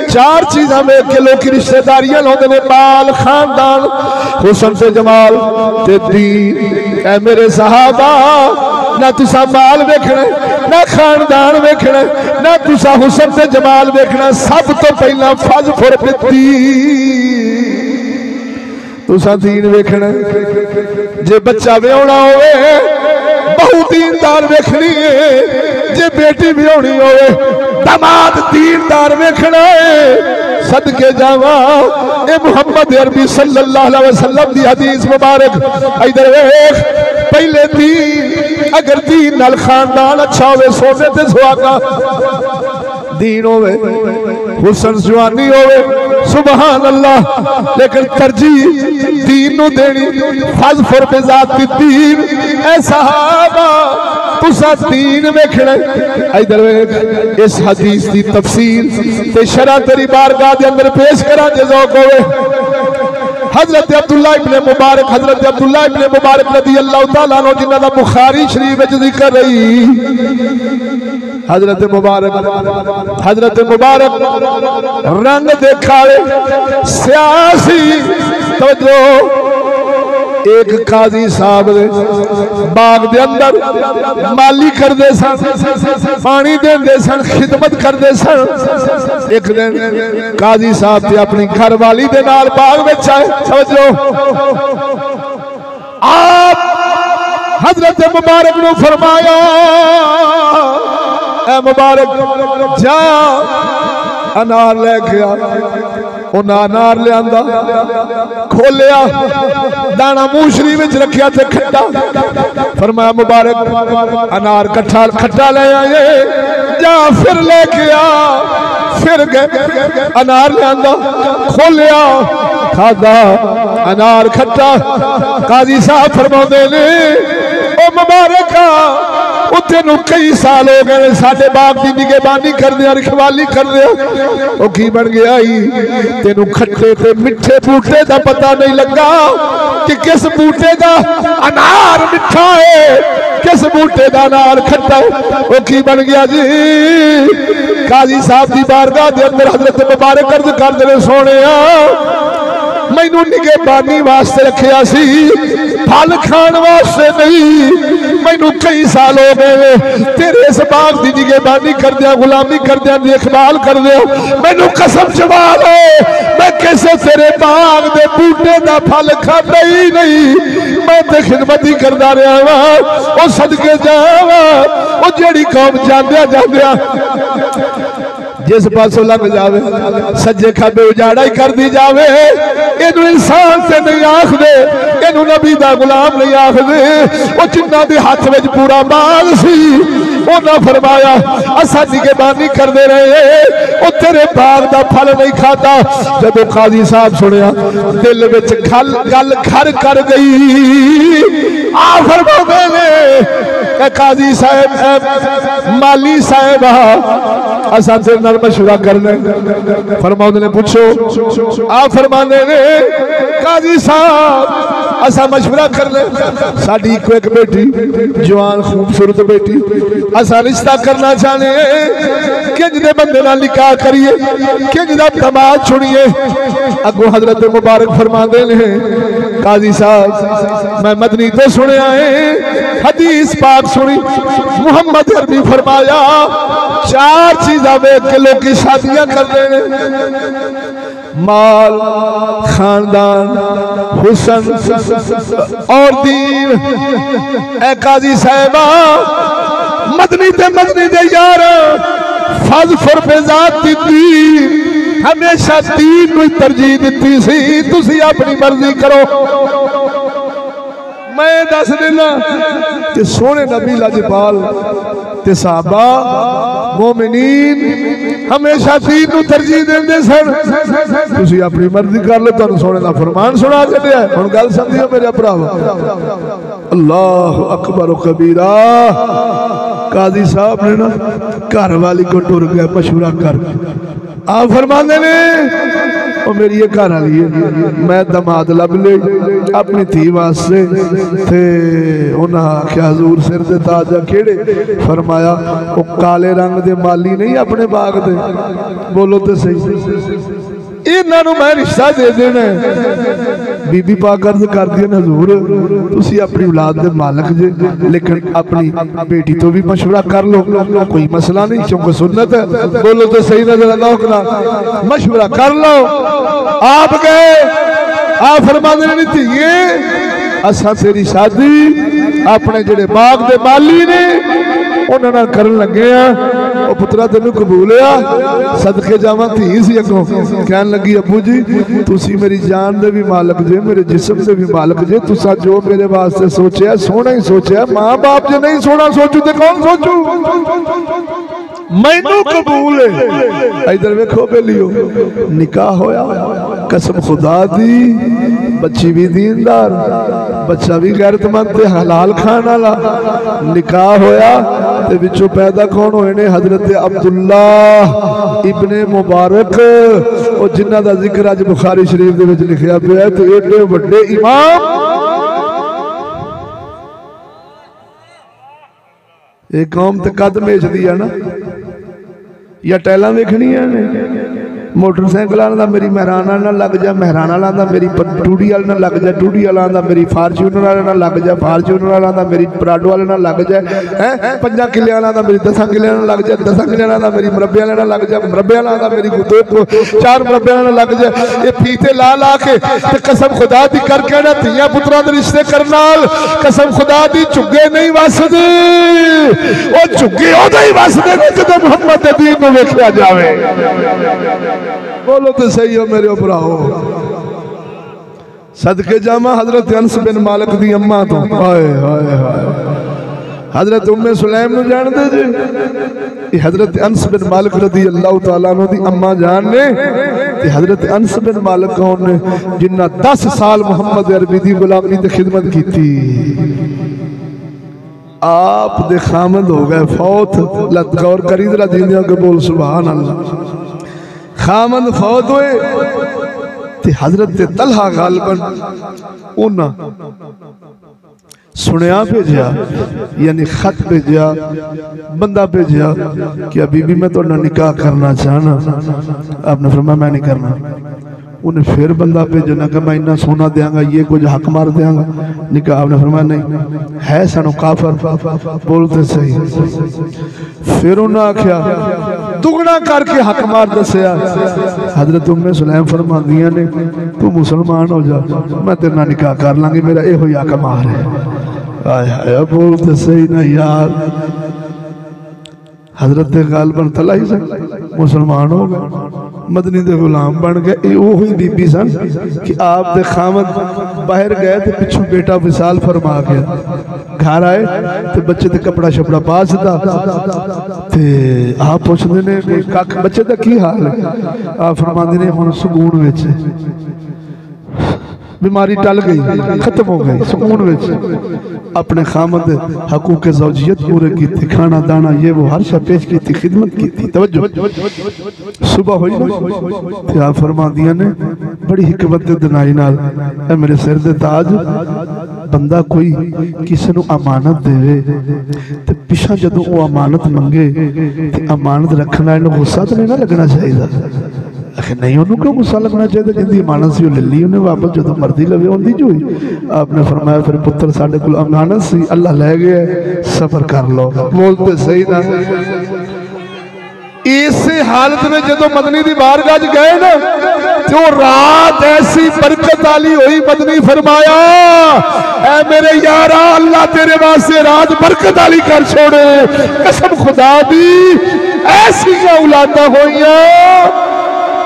चार चीज़ा वेख के लोग रिश्तेदारियां लाते हैं, माल खानदान हुसन से जमाल ते दीन। ऐ मेरे सहाबा ना तुसा माल वेखना, ना खानदान वेखना, ना तुसा हुसन से जमाल वेखना, सब तो पहला फज फुर पिती तुसा दीन वेखना। जे बच्चा ब्याहना होवे बहु दीनदार वेखनी है, जे बेटी ब्याहनी होवे दामाद दीनदार वेखना है। सदके जावा ए मुहम्मद अरबी सल्लल्लाहु अलैहि वसल्लम दी हदीस मुबारक। इधर वेख पहले दीन, अगर दीन नाल खानदान अच्छा होवे सोने ते सुहागा, दीन होवे हुसन जवानी होवे सुभान अल्लाह, लेकिन तरजीह दीन नू देनी। फज फुर बिजात दीन। ऐ सहाबा तुसा दीन वेखना। इधर वेख इस हदीस की तफसीर ते शरह तेरी बारगाह दे अंदर पेश करा जे ज़ौक़ होवे। हजरत अब्दुल्लाह इब्ने मुबारक, हजरत अब्दुल्लाह इब्ने मुबारक रज़ी अल्लाह तआला अन्हु जिन्हां दा बुखारी शरीफ विच जिक्र रही। हजरत मुबारक रंग देखावे सियासी, तवज्जो एक काजी साहब बाग दे अंदर माली करते सन, पानी देंदे सन, खिदमत करते सन। एक दिन काजी साहब ते अपनी घर वाली दे नाल बाग में आए। समझो आप हजरत मुबारक ने फरमाया ऐ मुबारक जा अनार लेके आ। उन्हें अनार लिया खोलिया, दाना मूशरी में रखिया थे खट्टा। फरमाया मुबारक अनार कट्ठा खट्टा ले आए, जा फिर लेके आ। फिर गए अनार लिया खोलिया, खादा अनार खट्टा। काजी साहब फरमाते ने ओ मुबारक तेन कई साल हो गए साडे बाग की निगहबानी कर दिया, रखवाली कर दिया। की बन गया तेन खट्टे ते मिठे बूटे का पता नहीं लगा कि किस बूटे का अनार मिठा है, किस बूटे का अनार खट्टा है। वो की बन गया जी। काजी साहब की बारगाह के अंदर हजरत मुबारक अर्ज कर दे सोने मैनू निगहबानी वास्ते रखिया सी, फल खाण वास्ते नहीं। मैनू कई साल हो गए तेरे इस बाग की निगहबानी कर दिया, गुलामी कर दिया, देखभाल कर दिया। मैनू कसम चबा लो मैं किसे तेरे बाग दे बूटे का फल खाता ही नहीं। मैं तो खिदमत ही करता रहा वा। वो सदके जावा वो जेड़ी कौम जांदिया जांदिया जिस पासों लग जावे सज्जे खाबे उजाड़ा ही कर दी जावे। इनू इंसान से नहीं आखदे, इनू नबी दा गुलाम नहीं आखदे। वो जिन्ना दे हाथ में पूरा माल सी उन्हें फरमाया असा निगहबानी करते रहे, वो तेरे बाग का फल नहीं खाता। जब काजी साहब सुनिया दिल में गल घर कर गई। आ फरमाते ने काजी साहब माली साहब असा तेरे नाल मशवरा करना। फरमाते ने पूछो। आ फरमाने ने काजी साहब असा मशवरा कर ले, साडी इको एक बेटी जवान खूबसूरत बेटी, असा रिश्ता करना चाहने किंज दे बंदे नाल निकाह करिए, किंज दा दमाद चुनिए। अगो हजरत मुबारक फरमाते ने काजी साहब मैं मदनी तो सुनिया है, हदीस पाक सुनी, मुहम्मद अरबी फरमाया 4 चीज़ा वेख के लोग की शादियां करते हैं, माल, खानदान, हुसन और दीन। ए काजी साहबा मदनी दे यार फज़ पे ज़ात दी हमेशा दीन को तरजीह दी सी, तुसी अपनी मर्जी करो। मैं दस देना कि सोने नबी लाजपाल ते साहबा मोमिनीन हमेशा दीन को तरजीह देंदे सन, तुसी अपनी मर्जी कर लो, तुहानू सोने दा फरमान सुना छड्या। हुण गल समझियो मेरे भरावो, अल्लाह अकबर कबीरा। काजी साहब ने ना घर वाली को टुर गया मशवरा कर, आप फरमाते ने ओ मेरी ये घर वाली है, मैं दमाद लब ले अपनी धी वास्ते, थे उन्हें आख्या हजूर सिर दे ताज केड़े, फरमाया वो काले रंग दे माली नहीं अपने बाग दे, बोलो तो सही इन्हों मैं रिश्ता दे देना। बीबी पाक अर्ज कर दी हजूर तुसी अपनी औलाद दे मालक जे, लेकिन अपनी बेटी तो भी मशवरा कर लो, कोई मसला नहीं क्योंकि सुन्नत है, बोलो तो सही नजर अल्लाह मशवरा कर लो। आप गए, आप फरमाते नहीं थी असा तेरी शादी अपने जेड़े बाग दे माली ने उन्होंने करन लगे आ, पुत्रा तेन कबूल आ, सदके जावा धी सी अगों कहन लगी अबू जी तुसी मेरी जान दे भी मालक जे, मेरे जिस्म दे भी मालक जे, तुसा जो मेरे वास्ते सोचा सोना ही सोचा, माँ बाप जे नहीं सोना सोचू तो कौन सोचू, मैनू कबूल है। इधर वेखो बेलियो निकाह होया, कसम खुदा दी बच्ची भी दीनदार, बच्चा भी गैरतमंद ते हलाल खान वाला, निकाह होया ते विचों पैदा कौन होए ने हजरत अब्दुल्ला इब्ने मुबारक, और जिन्हां दा जिक्र अज बुखारी शरीफ दे विच लिखिया पिया है। ते एडे वड्डे इमाम ये कौम ते कद मेचदी है ना, या टैला वेखनिया ने, मोटरसाइकिल आंदा मेरी महराना ना लग जा, महराना आंदा मेरी टूडी वाले ना लग जा, टूडी वाला आंदा मेरी फार्चूनर वाले ना लग जा, फार्चूनर वाला आंदा मेरी पराडो वाले ना लग जाए, हैं 5 किले वाला आंदा मेरी 10 किले ना लग जाए, 10 किले वाला आंदा मेरी मुरब्बे वाले ना लग जाए, मुरब्बे वाला आंदा मेरी 4 मुरब्बे वाले ना लग जाए। ये फीते ला ला के ते कसम खुदा दी करके ना धीया पुत्रा दे रिश्ते करन नाल कसम खुदा दी झुग्गे नहीं वसदे, ओ झुग्गे ओदे ही वसदे ने जदों मुहम्मद दे दीन नूं वेखिया जावे। बोलो तो सही हो मेरे भराओ, सदके जामा हजरत अनस बिन मालिक दी अम्मा तो, हाय हाय हाय हजरत उम्मे सुलैम नु जानदे जी, हजरत अनस बिन मालिक रदी अल्लाह तआला अन्हु दी अम्मा जान ने, ते हजरत अनस बिन मालिक कौन ने जिन्ना 10 साल मुहम्मद अरबी दी गुलामी ते खिदमत की थी, आप दे खामद हो गए फौत, लत गौर करी जरा जिंदियां के बोल सुभान अल्लाह, खामद फौत हुए ते हजरत तलहा गालिबन उन्ना सुनिया भेजा, यानी खत भेजा, बंदा भेजा कि बीबी मैं तो निकाह करना चाहना, आपने फरमाया मैं नहीं करना, उन्हें फिर बंदा भेजा ना कि मैं इन्ना सोना देंगा, ये कुछ हक मार देंगा, निकाह आपने फरमाया नहीं है सानू काफर, बोलते सही। फिर उन्हें आख्या दुगना करके हक मार दसिया, हजरत उम्मे सुलैम फरमांदियां ने तू मुसलमान हो जा, मैं तेरे नाल निकाह कर लांगी, मेरा यो ही हक मार है। आय हाय बोलते सही ना यार, हजरत गालिबन तलाई सन मुसलमान हो गए, मदनी दे गुलाम बन गए। वही बीबी सन कि आप दे खामद बाहर गए तो पिछू बेटा विसाल फरमा गया, घर आए तो बच्चे ते कपड़ा शपड़ा पा सीधा, आप पूछते ने बच्चे का की हाल है, आप फरमाते ने हुण सुकून विच बीमारी टल गई, खत्म हो गई, सुकून विच अपने खामद हकूक ज़ौजियत पूरे की, खाना दाना ये वो हर शय पेश की, खिदमत की। तवज्जो, सुबह हुई ना आप फरमा दिया ने बड़ी हिकमत दे दिनाई नाल, ए मेरे सिर दे ताज, बंदा कोई किसी नूं अमानत देवे ते पिछा जदों वो अमानत मंगे ते अमानत रखण वाले नूं गुस्सा तो नहीं ना लगना चाहिए। आखिर नहीं, उन्होंने क्यों गुस्सा लगना चाहिए, जिंदी अमानत सी ले ली उन्हें वापस जो मर्जी लवे उन्दी जो हुई। आपने फरमाया फिर पुत्र साडे कोल अमानत सी, अल्लाह ले गया, सबर कर लो। बोलते सही ना। इस हालत में जो मदनी दी बारगाह गए ना तो रात ऐसी बरकत वाली हुई, मदनी फरमाया ऐ मेरे यारा अल्लाह तेरे वास्ते रात बरकत वाली कर छोड़े, कसम खुदा दी ऐसी औलादा होइया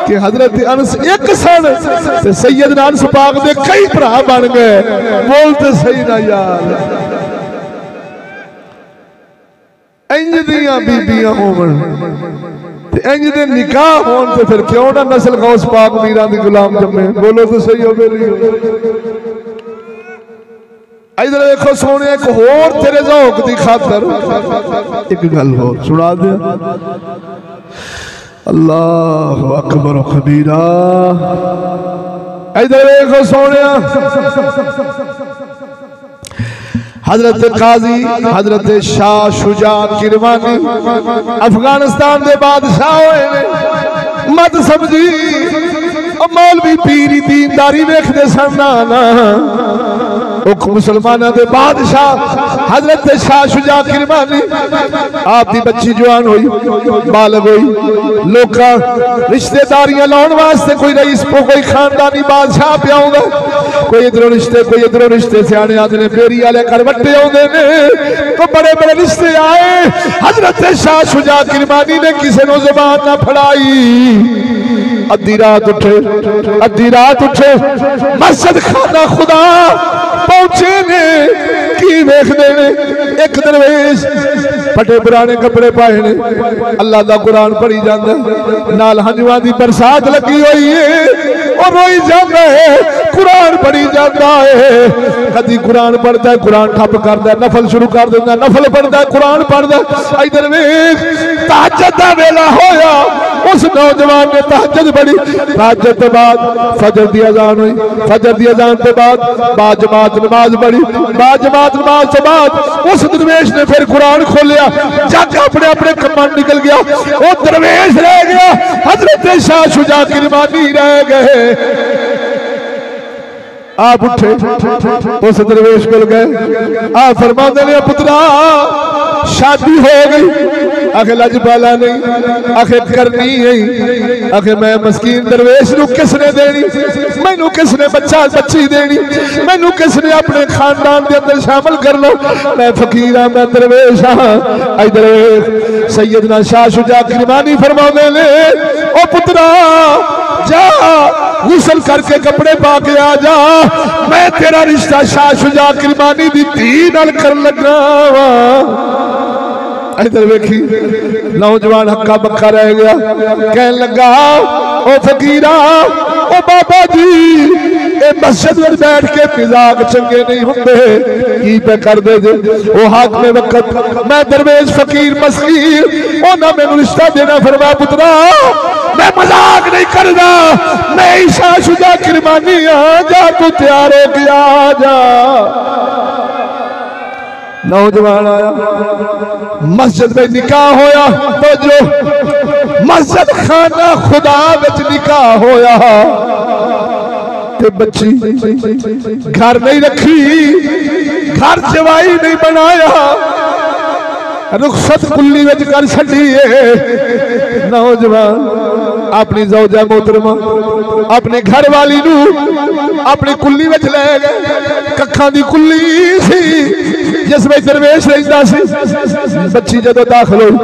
कि हजरत अनस एक सन ते सैयदना अनस पाक दे कई भरा बन गए। बोलते सही ना यार, इंज दियां बीबियां होवन ते इंज दे निकाह होन ते फिर क्यों ना नस्ल गौस पाक मीरां दी गुलाम जम्मे। बोलो तो सही हो मेरी। इधर देखो सोने, एक होर तेरे ज़ौक दी खातर एक गल होर सुना दे। अल्लाह अकबर कबीरा। इधर देखो सोने, हजरत काजी हजरत शाह शुजा किरमानी अफगानिस्तान के बादशाह होए ने। मत समझी मौलवी पीरी दीनदारी वेखते सन ना, मुसलमाना के बादशाह हजरत शाह शुजा किरमानी आप दी बच्ची जवान हुई, बालग हुई, लोग रिश्तेदारियां लाने वास्ते कोई रईस को कोई खानदानी बादशाह पे आऊंगा, कोई इधरों रिश्ते कोई इधरों रिश्ते। सियाने आते ने बेरी वाले करवटे आते ने तो बड़े बड़े रिश्ते आए। हजरत शाह शुजा किरमानी ने किसी को जुबान ना फड़ाई। अद्धी रात उठे मस्जिद खाना खुदा पहुंचे ने की वेखदे ने, एक दरवेश फटे पुराने कपड़े पाए ने, अल्लाह दा कुरान पढ़ी जांदा, नाल हंजुआं दी बरसात लगी हुई है, और रोई जाता है, कुरान पढ़ी जाता है। कदी कुरान पढ़ता है, कुरान ठप करता है, नफल शुरू कर देता है, नफल पढ़ता है, कुरान पढ़ता है। इधर वेख तहज्जुद दा वेला होया, उस नौजवान ने तहज्जुद पढ़ी। तहज्जुद के बाद फजर दी अजान हुई, फजर दी अजान के बाद बाजमात नमाज पढ़ी, बाजमात नमाज के बाद उस दरवेश ने फिर कुरान खोलिया, जाके अपने अपने कमान निकल गया। वो दरवेश रह गया, हजरत शाह शुजा किरमानी रह गए। आप उठे उस दरवेश को गए, आप फरमाते ने पुत्रा शादी हो गई। आखे लजपाला नहीं, आखे करनी है, आखे मैं मस्कीन दरवेश नू किसने देनी, मैनू किसने बच्चा बच्ची देनी, मैनू किसने अपने खानदान के अंदर शामिल करना, मैं फकीर हाँ, मैं दरवेश हाँ। इधर सैयदना शाह शुजा किरमानी फरमाते ने ओ पुत्रा जा गुसल करके कपड़े पा के आ जा, मैं तेरा रिश्ता शाह शुजा किरमानी दी धी नाल कर लगा वा। इधर वेखी नौजवान हक्का बक्का रह गया, कह लगा ओ फकीरा ओ बाबा जी ए मस्जिद में बैठ के मजाक चंगे नहीं होंगे, की पे कर दे जे ओ हाक में वक्त मैं दरवेश फकीर मस्कीर ओ ना मैनू रिश्ता देना। फरमाया पुत्रा मैं मजाक नहीं करदा, मैं शाह शुजा किरमानी आ, जा तू तैयार हो गया जा। नौजवान आया, मस्जिद में निकाह होया, तो जो मस्जिद खाना खुदा विच निकाह होया, ते बच्ची घर नहीं रखी, घर जवाई नहीं बनाया, रुखसत कुल्ली विच कर छड़ी है। नौजवान अपनी ज़ौजा मोहतरमा अपने घर वाली नू अपनी कुल्ली विच ले गए, कखा दी कुल्ली सी जिसमें दरवेश रहता सी। बच्ची जदों दाखिल हुई,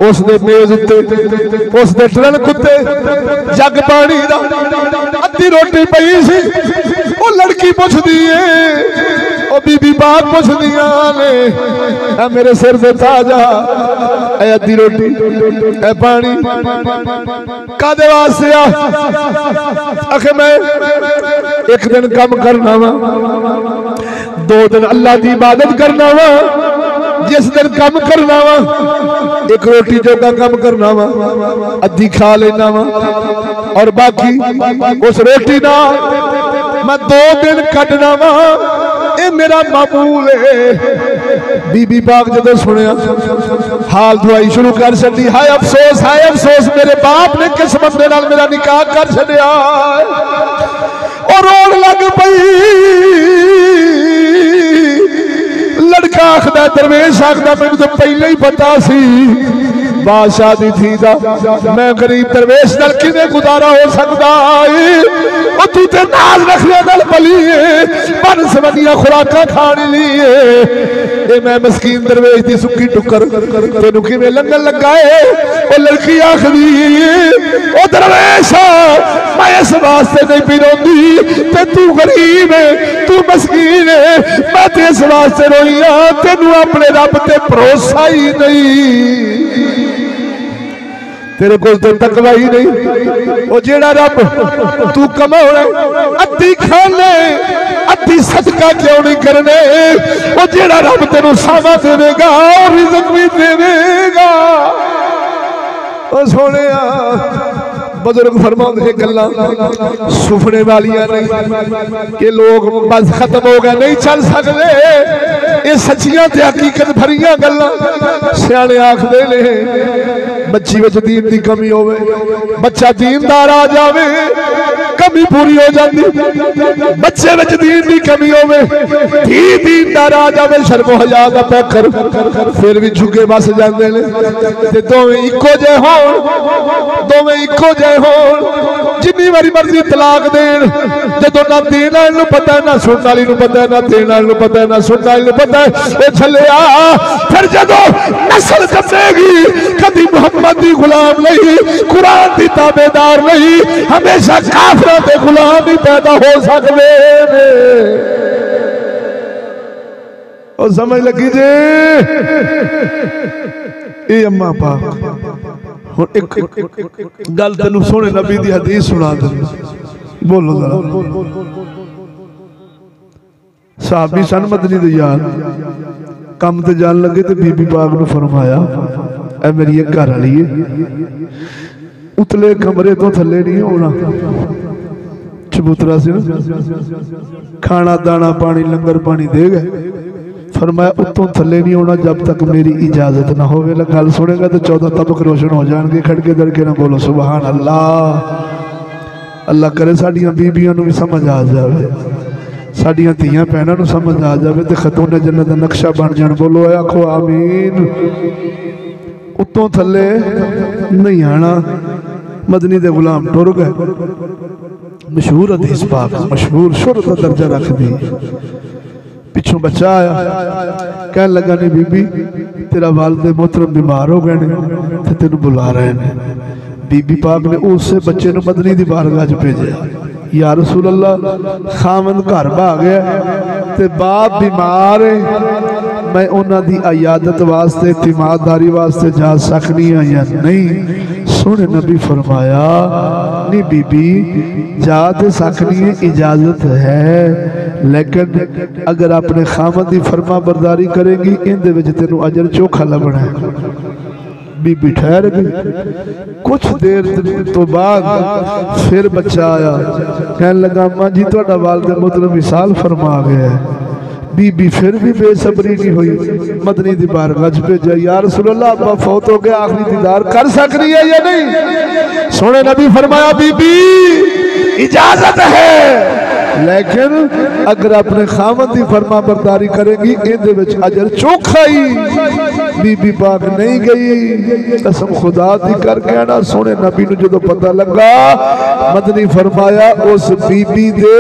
उसने मेज उत्ते उसने टरन कुत्ते जग पानी दा अद्धी रोटी पई सी। वो लड़की पुछदी है, ओ बीबी बात पुछदियां ने मेरे सिर से ताजा अद्धी रोटी ए पानी कादे वास्ते आ? आखे मैं एक दिन कम करना वा, 2 दिन अल्लाह की इबादत करना वा। जिस दिन कम करना वा, एक रोटी जोगा कम करना वा, अद्धी खा लेना वा, और बाकी उस रोटी ना मैं 2 दिन कटना वा। ये मेरा मामूल है। बीबी पाक जो सुनिया हाल दुआई शुरू कर दी, हाय अफसोस मेरे बाप ने किस बंदे नाल मेरा निकाह कर छड़िया। और रोन लग पई। लड़का आखदा, दरवेश आखदा, मैनू तो पहले ही पता सी बादशाह दी थी दा, मैं गरीब दरवेश नाल किवें गुजारा हो सकदा है। तू ते नाल रखने नाल भली है, बन सवनिया खुराकां खाने लिए मैं मस्कीन दरवेश दी सुक्की टुकर तेनू किवें लंघन लगा है। ओ लड़की आखदी, ओ दरवेश मैं इस वास्ते नहीं पी रोंदी ते तू गरीब है, तू मस्कीन है, मैं ते इस वास्ते रोई हां तेनू अपने रब ते भरोसा ही नहीं, तेरे को तो तकवा ही नहीं। वो जेड़ा रब तू कमाना अद्धी खाने अद्धी सदका क्यों नहीं करने। वो जेड़ा रब तेनू सावा देगा और रिज़्क़ भी देगा। ओ सोने बुजुर्ग फरमाते गल्लां सुफने वालियां नहीं कि लोग बस खत्म हो गए नहीं चल सकते, ये सच्चियां ते हकीकत भरियां गल्लां। सियाणे आखदे ने बच्ची विच दीन दी कमी होवे, बच्चा दीनदार आ जावे कमी पूरी हो जाती। बच्चे विच दीन दी कमी होवे, धी दीनदार आ जावे शर्म हया दा पैकर फिर भी झुके बस जांदे ने। ते दोवें इक्को जे होण, दोवें इक्को जे होण, जिन्नी बारी मर्जी तलाक देण, जदों ना देण वाले नूं पता है ना सुणन वाली नूं पता है, ना देण वाले नूं पता है ना सुणन वाली नूं पता है। ओ छलिया फिर जदों नस्ल जम्मेगी कदी मुहम्मद दी गुलाम नहीं, कुरान दी ताबेदार नहीं, हमेशा काफिरां दे गुलाम ही पैदा हो सकदे ने। ओ समझ लगी जे ए अम्मा पाक हुण एक गल तेनू सोहणे नबी दी हदीस सुना दे। बोलो जरा। साहबी सन मदनी दे यार कम ते जान लगे तो बीबी पाक नूं फरमाया, ऐ मेरी एक घर वाली है, उतले कमरे तो थले नहीं होना। चबूतरा से खाना दाना पानी लंगर पानी दे गए, फरमाया उत्तों थले नहीं होना जब तक मेरी इजाजत ना हो। गल सुनेगा तो 14 तबक रोशन हो जाएंगे। खड़के दड़के ना बोलो सुभान अल्लाह। अल्लाह करे साडियां बीबियां नूं भी समझ आ जाए, साडियां धीयां भैणां नूं समझ आ जाए तो खतून जन्नत दा नक्शा बन जान। बोलो आखो आमीन। उत्तों थले नहीं आना। मदनी दे गुलाम टुर गए। मशहूर हदीस पाक, मशहूर शुर का दर्जा रख दी। पिछों बच्चा आया, कह लगा नहीं बीबी तेरा वालिद मोहतरम बीमार हो गए ने, तेन बुला रहे हैं। बीबी पाक ने उस बच्चे ने मदनी दी बारगाह च भेजा, या रसूल अल्लाह खामन घर भा गया ते बाप बीमार है, मैं उन्हां दी इयादत वास्ते तीमारदारी वास्ते जा सकनी है या नहीं। सोने नबी फरमाया नहीं बीबी जा तो सकनी है, इजाजत है, लेकिन अगर अपने खामन की फरमा बरदारी करेगी इहदे विच तैनूं अजर चोखा लगना है। बीबी ठहर गई। कुछ देर तो बाद फिर बच्चा आया, कहने लगा अम्मा जी तुहाडा वालिद मोहतरम विसाल फरमा गया है। बीबी फिर भी बेसब्री नहीं हुई, मदनी दी बारगाह च भेजा, या रसूल अल्लाह अब्बा फौत हो गया, आखिरी दीदार कर सकती है या नहीं। सोने नबी फरमाया बीबी इजाजत है, लेकिन अगर अपने खामन की फरमा बरदारी करेगी इहदे विच अजर चोखा ही। बीबी पाक नहीं गई, कसम खुदा दी करके आना। सोने नबी नूं जदों पता लगा, मदनी फरमाया उस बीबी दे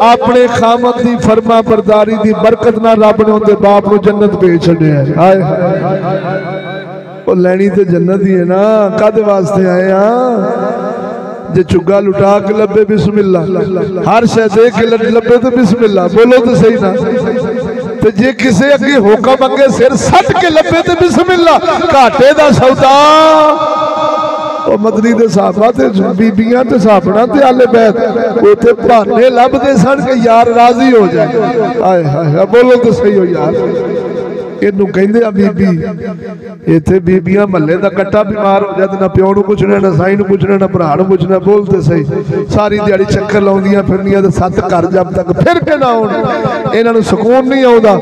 अपने खामन की फरमा बरदारी दी बरकत ना रब ने उनके बाप नूं जन्नत भेज छड्या है। हाय ओ लैनी ते जन्नत ही है ना, कादे वास्ते आए हां। जे चुग्गा लुटा के लब्बे बिस्मिल्लाह, हर शय दे के लब्बे तो बिस्मिल्लाह, बोलो तो सही ना। तो जे किसे अगे होका मंगे सिर सट के लब्बे तो बिस्मिल्लाह, घाटे दा सौदा और मदनी दे साहबा ते बीबियां ते साहबना ते आले बैत उथे बहाने लभदे सन कि यार राजी हो जाए। हाय हाय बोलो तो सही हो यार। इनू कहंदे आ बीबी। इत्थे बीबियां महल्ले दा कट्टा बीमार हो जाए ना प्यो नूं पुछना ना साई नूं पुछना ना भरा नूं पुछना। बोलते सही सारी दिहाड़ी चक्कर लाउंदियां फिरनियां ते 7 घर जब तक फिर के ना आउण इन्हां नूं सुकून नहीं आउंदा।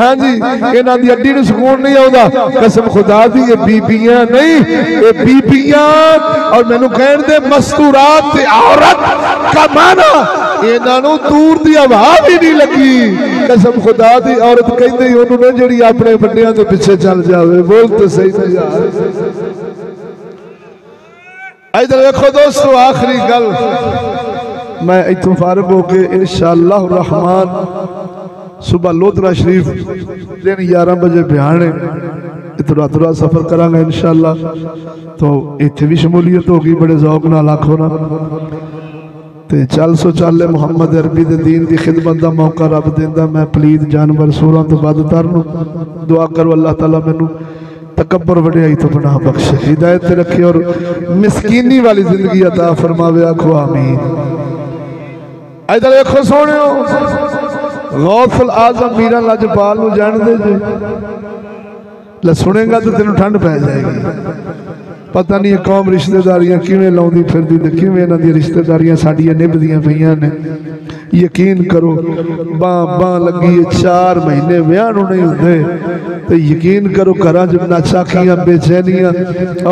हां जी इन्हां दी अड्डी नूं सुकून नहीं आउंदा। कसम खुदा दी ये बीबियां नहीं ये बीबियां और मैनूं कहण दे मस्तूरात ते औरत का माना इन्हां नूं दूर दी हवा भी नहीं लगी। कसम खुदा दी औरत कहंदी ओनू ना जिहड़ी अपने बंडियां दे पीछे चल जावे। बोलते सही ना यार। इधर देखो दोस्तों आखिरी गल मैं इत्थों फारिग होके इंशाअल्लाह रहमान सुबह लोधरा शरीफ दिन 11 बजे बयान है इतना तुरा सफर करांगा इंशाअल्लाह। तो इत्थे भी शमूलियत होगी बड़े ज़ौक नाल आखो ना ते चल सो चल मुहम्मद अरबी दे दीन दी खिदमत दा मौका रब देंदा। मैं पलीत जानवर सूरां तो बदतर नूं दुआ करो अल्लाह ताला मैनू तकब्बर वडियाई तो बना बख्शे हिदायत रखे और मिसकीनी वाली जिंदगी अता फरमावे। आखो आमीन। इधर देखो सोने गौसुल आजम मीरा लाजपाल नूं जानदे जे ला सुनेगा तो तेनों ठंड पै जाएगी। पता नहीं कौम रिश्तेदारियां किवें लाउंदी फिरदी ते किवें इन्हां दी रिश्तेदारियां साडियां निभदियां पईयां ने। यकीन करो बां लगी 4 महीने विआह नूं नहीं हुंदे ते यकीन करो घरां च नाचाखियां बेचैनियां।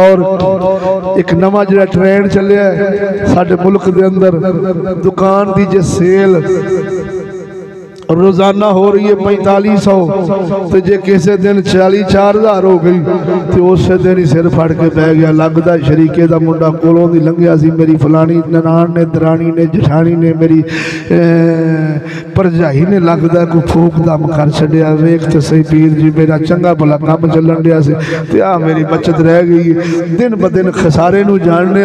और एक नवां जिहड़ा ट्रेंड चलिया साडे मुल्क दे अंदर दुकान दी जे सेल रोजाना हो रही है 4500 तो जे किसी दिन 44,000 हो गई तो उस दिन ही सिर फड़ के बह गया। लगता शरीके का मुंडा कोलों दी लंघिया सी मेरी फलानी ननान ने दरानी ने जठानी ने मेरी भरजाई ने लगता कोई फूक दम कर छड़िया। वेख तो सही पीर जी मेरा चंगा भला काम चलन दिया से ते आ मेरी बचत रह गई। दिन ब दिन खसारे नूं जानने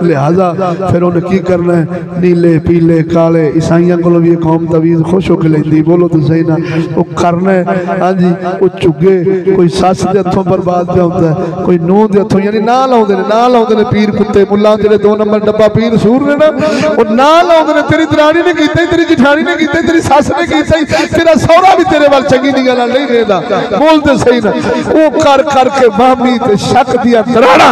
लिहाजा फिर उन्हें की करना है नीले पीले काले ईसाइयों को भी कौम तवीज़ खुश होकर लेंदी। बोलो तो सही ना वो करना है। हाँ जी वो चुगे कोई सस के हथों बर्बाद पे होता है कोई नूह के हथों यानी ना लाउंदे ने पीर कुत्ते मुल्ला जेडे 2 नंबर डब्बा पीर सूर ने ना वो ना लाउंदे ने। तेरी दरानी ने कीता तेरी जिठानी ने कीता तेरी सस ने कीता तेरा सौरा भी तेरे वाल चंगी दी गल नहीं रहंदा। बोलते सही ना वो कर करके मामी ते शक दिया तराड़ा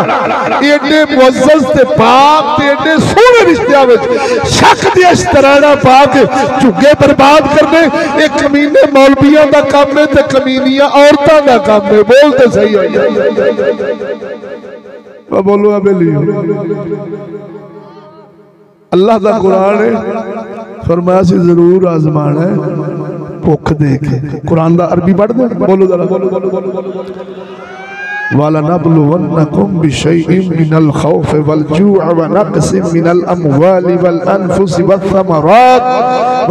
एडे मुअज़्ज़ज़ ते पाक ते एडे सोहने रिश्तियां विच शक दिया तराड़ा पा के झुग्गे बर्बाद करने एक कमीने मौलवियों का काम है ते कमीनियां औरतों का काम है। बोलते सही है। बोलो अबेली अल्लाह का कुरान है फरमाया सी जरूर आजमाना है भुख दे के। कुरान का अरबी पढ़ दे बोलो जरा वलनब्लुवन्नकुम बिशैइन मिनल खौफ वल जूअ व नक़सिम मिनल अमवालि वल अनफुसि वस्समरात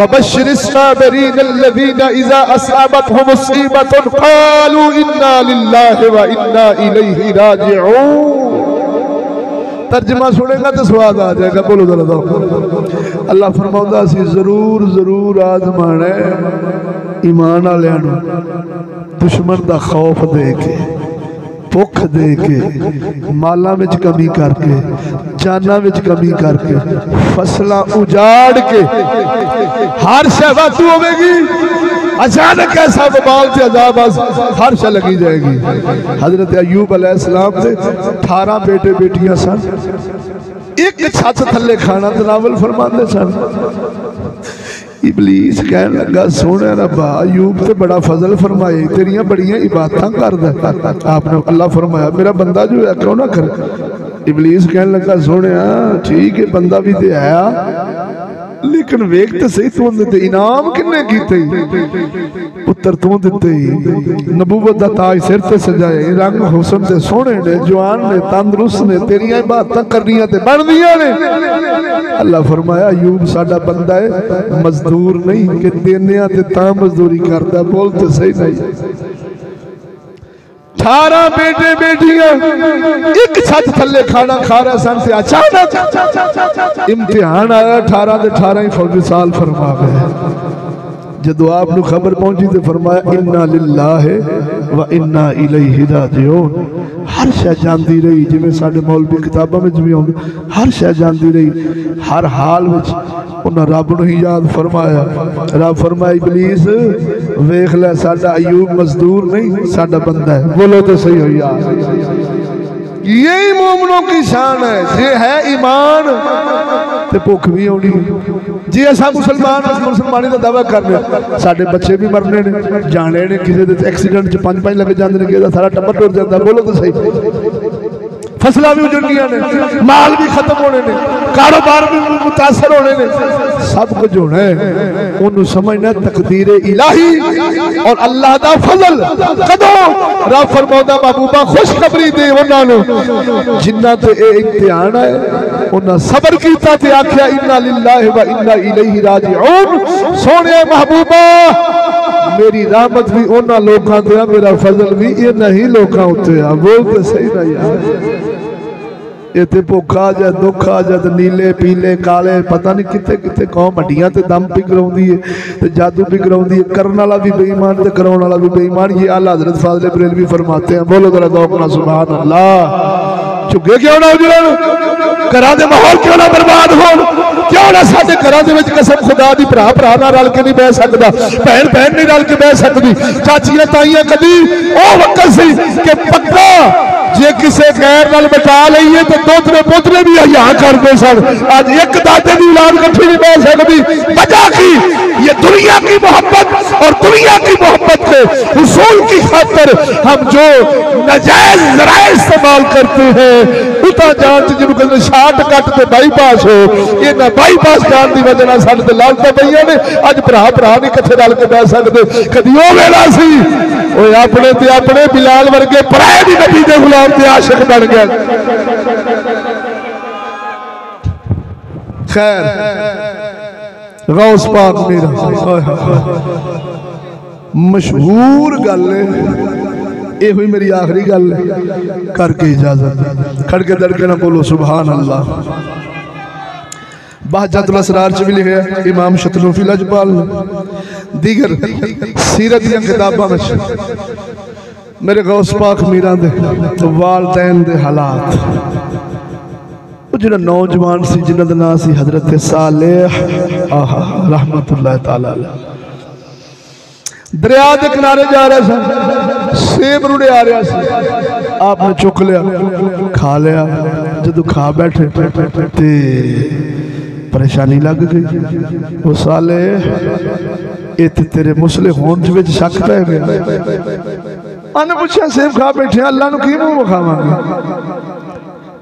वबश्शिरिस साबिरीन अल्लज़ीना इज़ा असाबतहुम मुसीबतुन क़ालू इन्ना लिल्लाहि व इन्ना इलैहि राजिऊन। तर्जमा सुनेगा तो स्वाद आ जाएगा। बोलो जरा दो अल्लाह फरमाउंदा सी जरूर जरूर आजमाना ईमान वालियां नूं दुश्मन दा खौफ दे के भुख दे के माला में कमी करके जाना में कमी करके फसला उजाड़ के हर शय वाधू होगी। अचानक ऐसा बबाल से अजाब हर शय लगी जाएगी। हजरत अयूब अलैहिस्सलाम से 18 बेटे बेटियां सन। एक छत थले खाना तनावल फरमाते सन। इबलीस कहन लगा सोने रब्बा अयूब ते बड़ा फजल फरमाए तेरिया बड़ियां इबादतां करदा। आपने अल्लाह फरमाया मेरा बंदा जो है क्यों ना करे। इबलीस कहन लगा सोने ठीक है बंदा भी ते है लेकिन वेख तो सही तू दिते इनाम किन्ने कीते पुत्र तू दिते नबूवत दा ताज सिर ते सजाए रंग हुस्न ते सोहने ने जवान ने तंदुरुस्त ने तेरियां इबादतां करनियां ते बनदियां ने। अल्लाह फरमाया अयूब साडा बंदा है मजदूर नहीं कि देने ते तां मजदूरी करदा। बोल ते सही नहीं 18 बेटे बेटियां एक छत थले खाना खा रहे सन ते अचानक इम्तिहान आया 18 के 18 ही फौजी साल फरमा गए। जदों आपको खबर पहुंची तो फरमाया इन्ना लिल्लाहि व इन्ना इलैहि राजिऊन। हर शह जाती रही, जिमें साढ़े मौलवी किताबों में भी आउंदा, हर शह जाती रही। हर हाल में उन्हें रब नूं ही याद फरमाया। रब फरमाया इबलीस वेख लै, साडा अयूब मजदूर नहीं, साडा बंदा है। बोलो तो सही हो यार। यही मोमनों की शान है। जे है ईमान ते भुख भी आनी। जे असा मुसलमानी का दावा करने, साडे बच्चे भी मरने ने, जाने ने, किसी के एक्सीडेंट च 5 लग जाते हैं, किसी सारा टब्बर टुर जाता। बोलो तो सही। फसलां भी उजड़नियां ने, माल भी खत्म होने ने, कारोबार भी मुतासर होने ने, सब कुछ होना है। उन्होंने समझना तकदीर इलाही और अल्लाह दा फजल। कदों रब फरमाउंदा महबूबा खुशखबरी दे उन्होंने जिन्ना ते इम्तिहान है, उन्हें सबर कीता ते आख्या इन्ना लिल्लाहि व इन्ना इलैहि राजिऊन। सोने महबूबा मेरी रहमत भी उन्होंने लोगों ते, मेरा फजल भी इन्हां ही लोगों उत्ते आ। बोल ते सही ना यार। इतने भुख आ जाए, दुख आ जाए, नीले पीले काले पता नहीं कितने कितने कौम हड्डियां ते दम पिघराउंदी है, ते जादू पिघराउंदी है। करने वाला भी बेईमान ते कराने वाला भी बेईमान। ये आला हज़रत फाज़िल बरेलवी फरमाते हैं। बोलो जरा दौक ना सुभान अल्लाह। झुके क्यों ना उजड़न, घरां दे माहौल क्यों ना बर्बाद होण, क्यों ना साडे घरां दे विच कसम खुदा दी भरा भरा नाल रल के नहीं बह सकदा, भैन भैन नहीं रल के बह सकदी, चाचियां ताईयां कदी ओ वक्त सी कि पक्का जे किसी गैर नाल बचा लईए तो दोतरे पोतरे भी हया करते सन। आज एक दादे की औलाद कट्ठी नहीं बह सकती। वजह की ये दुनिया की मोहब्बत और दुनिया की मोहब्बत के हुसूल की खातर हम जो नाजायज ज़राए इस्तेमाल करते हैं, उतना जान जिन्होंने शार्ट कट के बाईपास हो, इन्हें बाईपास जान की वजह से साढ़े लालता पईयां ने। अज भरा भरा नहीं कट्ठे रल के बह सकते। कदी वो वेला सी अपने ते अपने बिलाल वर्गे पराए भी नबी दे गुलाम ते आशिक बन गए। खैर गौस पाक मेरा मशहूर गल ये हुई, मेरी आखिरी गल करके इजाजत। खड़के दड़के ना बोलो सुभान अल्लाह। बहजतुल असरार च भी लिखा इमाम शतरूफी लजपाल दीगर सीरत दी किताबां में मेरे गौस पाक मीरा दे वालदैन दे हालात। जो नौजवान सी जिन्हां दा नाम सी हजरत सालेह रहमतुल्लाह तआला अलैह, दरिया के किनारे जा रहे सन, सेब रुड़े आ रहा सी, आपने चुक लिया खा लिया। जो खा बैठे ते परेशानी लग गई। वो साले इत तेरे मुसले होने विच शक पै गया। अन पूछा सेब खा बैठे अल्लाह नूं की मूंह विखावांगे।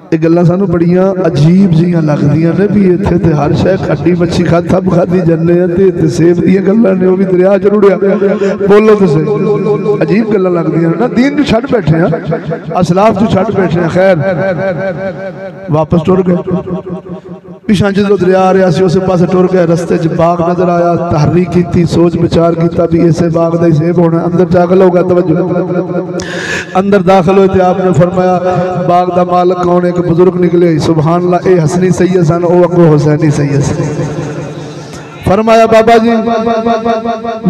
ये गल्लां सानू बड़ियां अजीब जिहियां लगदियां ने भी इत्थे ते हर शै खड्डी मच्छी सब खाधी जन्ने ते सेब दियां गल्लां ने वो भी दरिया च रुड़िया। बोलो तो सही, अजीब गल्लां लगदियां ना। दीन नूं छड्ड बैठे हैं, असलाफ नूं छड्ड बैठे हैं। खैर वापस टुर गए। पिछा जो दरिया आ रहा उस पास टुर गए, रस्ते च बाग नजर आया, तहरीक की सोच विचार किया भी इसे बाग का ही सेब होना। अंदर दाखिल होगा, तवज्जो अंदर दाखिल होते आपने फरमाया बाग का मालिक कौन है? एक बुजुर्ग निकले, सुभान अल्लाह, ये हसनी सैयद सन, वो अगो हुसैनी सैयद सन। फरमाया बाबा जी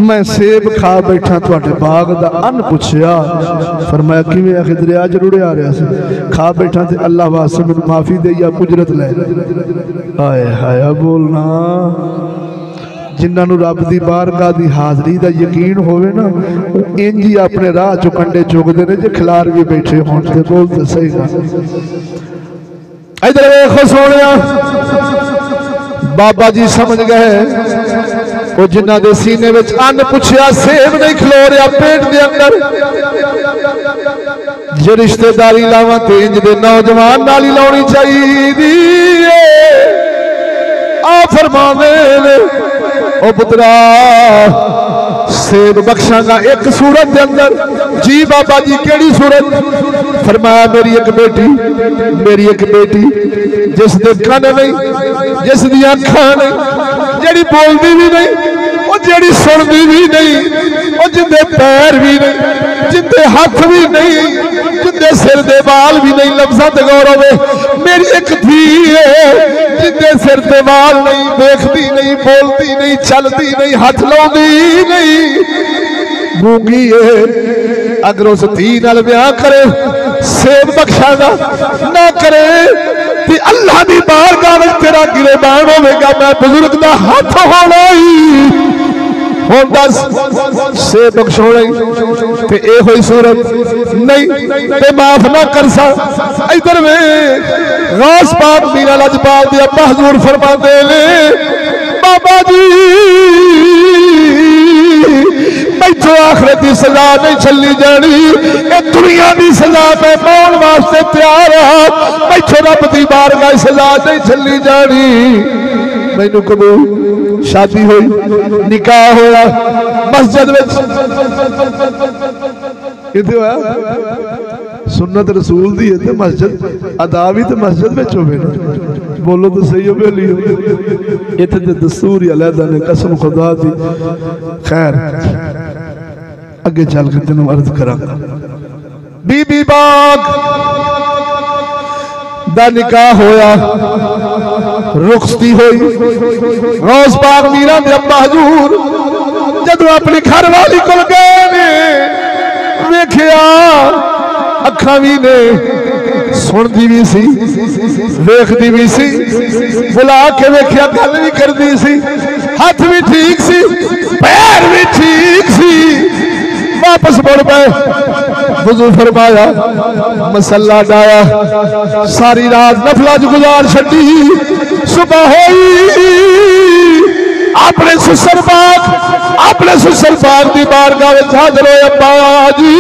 मैं सेब खा बैठा थोड़े बाग का अन पुछया। फरमाया किवें? आखिर दरिया च रुड़े आ रहा से खा बैठा तो अल्लाह वास्ते मैनूं माफी दे या उजरत ले। हाय हाय बोलना। जिन्होंने रब की बारगाह की हाजरी का यकीन होवे ना, इंज ही अपने राह चो कंडे चुगते हैं जो खिलार भी बैठे होते। बोलते सही ना। इधर देखो सोने, बाबा जी समझ गए वो जिन्हों के सीने में अन्न पुछया सेब नहीं खलो रहा पेट के अंदर। जो रिश्तेदारी लावा तो इंज दे नौजवान नाल ही लाउणी चाहिए। आ फरमावे ओ पुत्रा सेब बख्शांगा एक सूरत के अंदर। जी बाबा जी केड़ी सूरत? फरमाया मेरी एक बेटी जिस दे कन नहीं, जिस दी अखां नहीं, जेड़ी बोलदी भी नहीं, और जेड़ी सुनदी भी नहीं, और जिंदे पैर भी नहीं, जिंदे हाथ भी नहीं, जिंदे सिर दे बाल भी नहीं। लफ्ज़ां ते गौर होवे। मेरी एक धी है जिंदे सिर दे बाल नहीं, देखती नहीं, बोलती नहीं, चलती नहीं, हाथ लाउंदी नहीं, गूंगी है। अगर उस धी नाल ब्याह करे सेब बख्शा दा ना करे ते अल्लाह दी बारगाह विच तेरा गिरेबान होवेगा। मैं बुजुर्ग दा हाथ होना ही हुण दस से बख्शोना ही ते ए होई सूरत नहीं ते माफ ना कर सा। इधर वे गौस पाक मीरा लजपाल दी अब्बा हजूर फरमाते ने बाबा जी मैथों आखिरत की सजा नहीं चली जानी, ये दुनिया की सजा मैं पाउण वास्ते तैयार हाँ। मैथों रब की बारगाह सजा नहीं चली जानी। मैनू कबूल शादी हुई निकाह होया मस्जिद में किथे होया सुन्नत रसूल दी है मस्जिद अदा भी तो मस्जिद में होवे ना। बोलो तो सही हो बेली इत्थे ते दस्तूर ही अलहदा ने कसम खुदा दी। खैर अगे चल के तेन अर्ज करा बीबी बाग दा निकाह होया रुखसती हुई। गौस पाक मीरा दे अब्बा हजूर जदों अपनी घर वाली कोल गए ने वेखिया अखां भी ने सुनती भी सी वेखती भी सी बुला के वेखिया गल भी करती सी हाथ भी ठीक सी पैर भी ठीक सी। वापस मुड़ पे वुज़ू फरमाया मसला डाया सारी रात नफला च गुजार छड़ी। सुबह होई अपने सुसर पाक दी बारगाह विच हाज़र होए अब्बा जी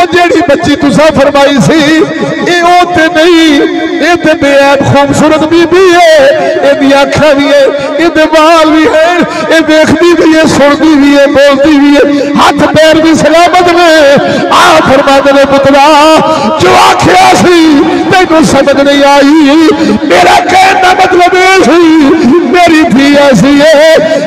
और जेड़ी बच्ची तुसा फरमाई सी ये ओ ते नहीं ये ते बेअब खूबसूरत बीबी है। इहदी अखां भी है इहदे बाल भी है ये देखदी भी है सुनदी भी है बोलती भी है हाथ पैर भी सलामत ने। आ फरमाते ने पुत्रा जो आखिया सी तेनू समझ नहीं आई मेरा कहने का मतलब ये सी मेरी धी ऐसी है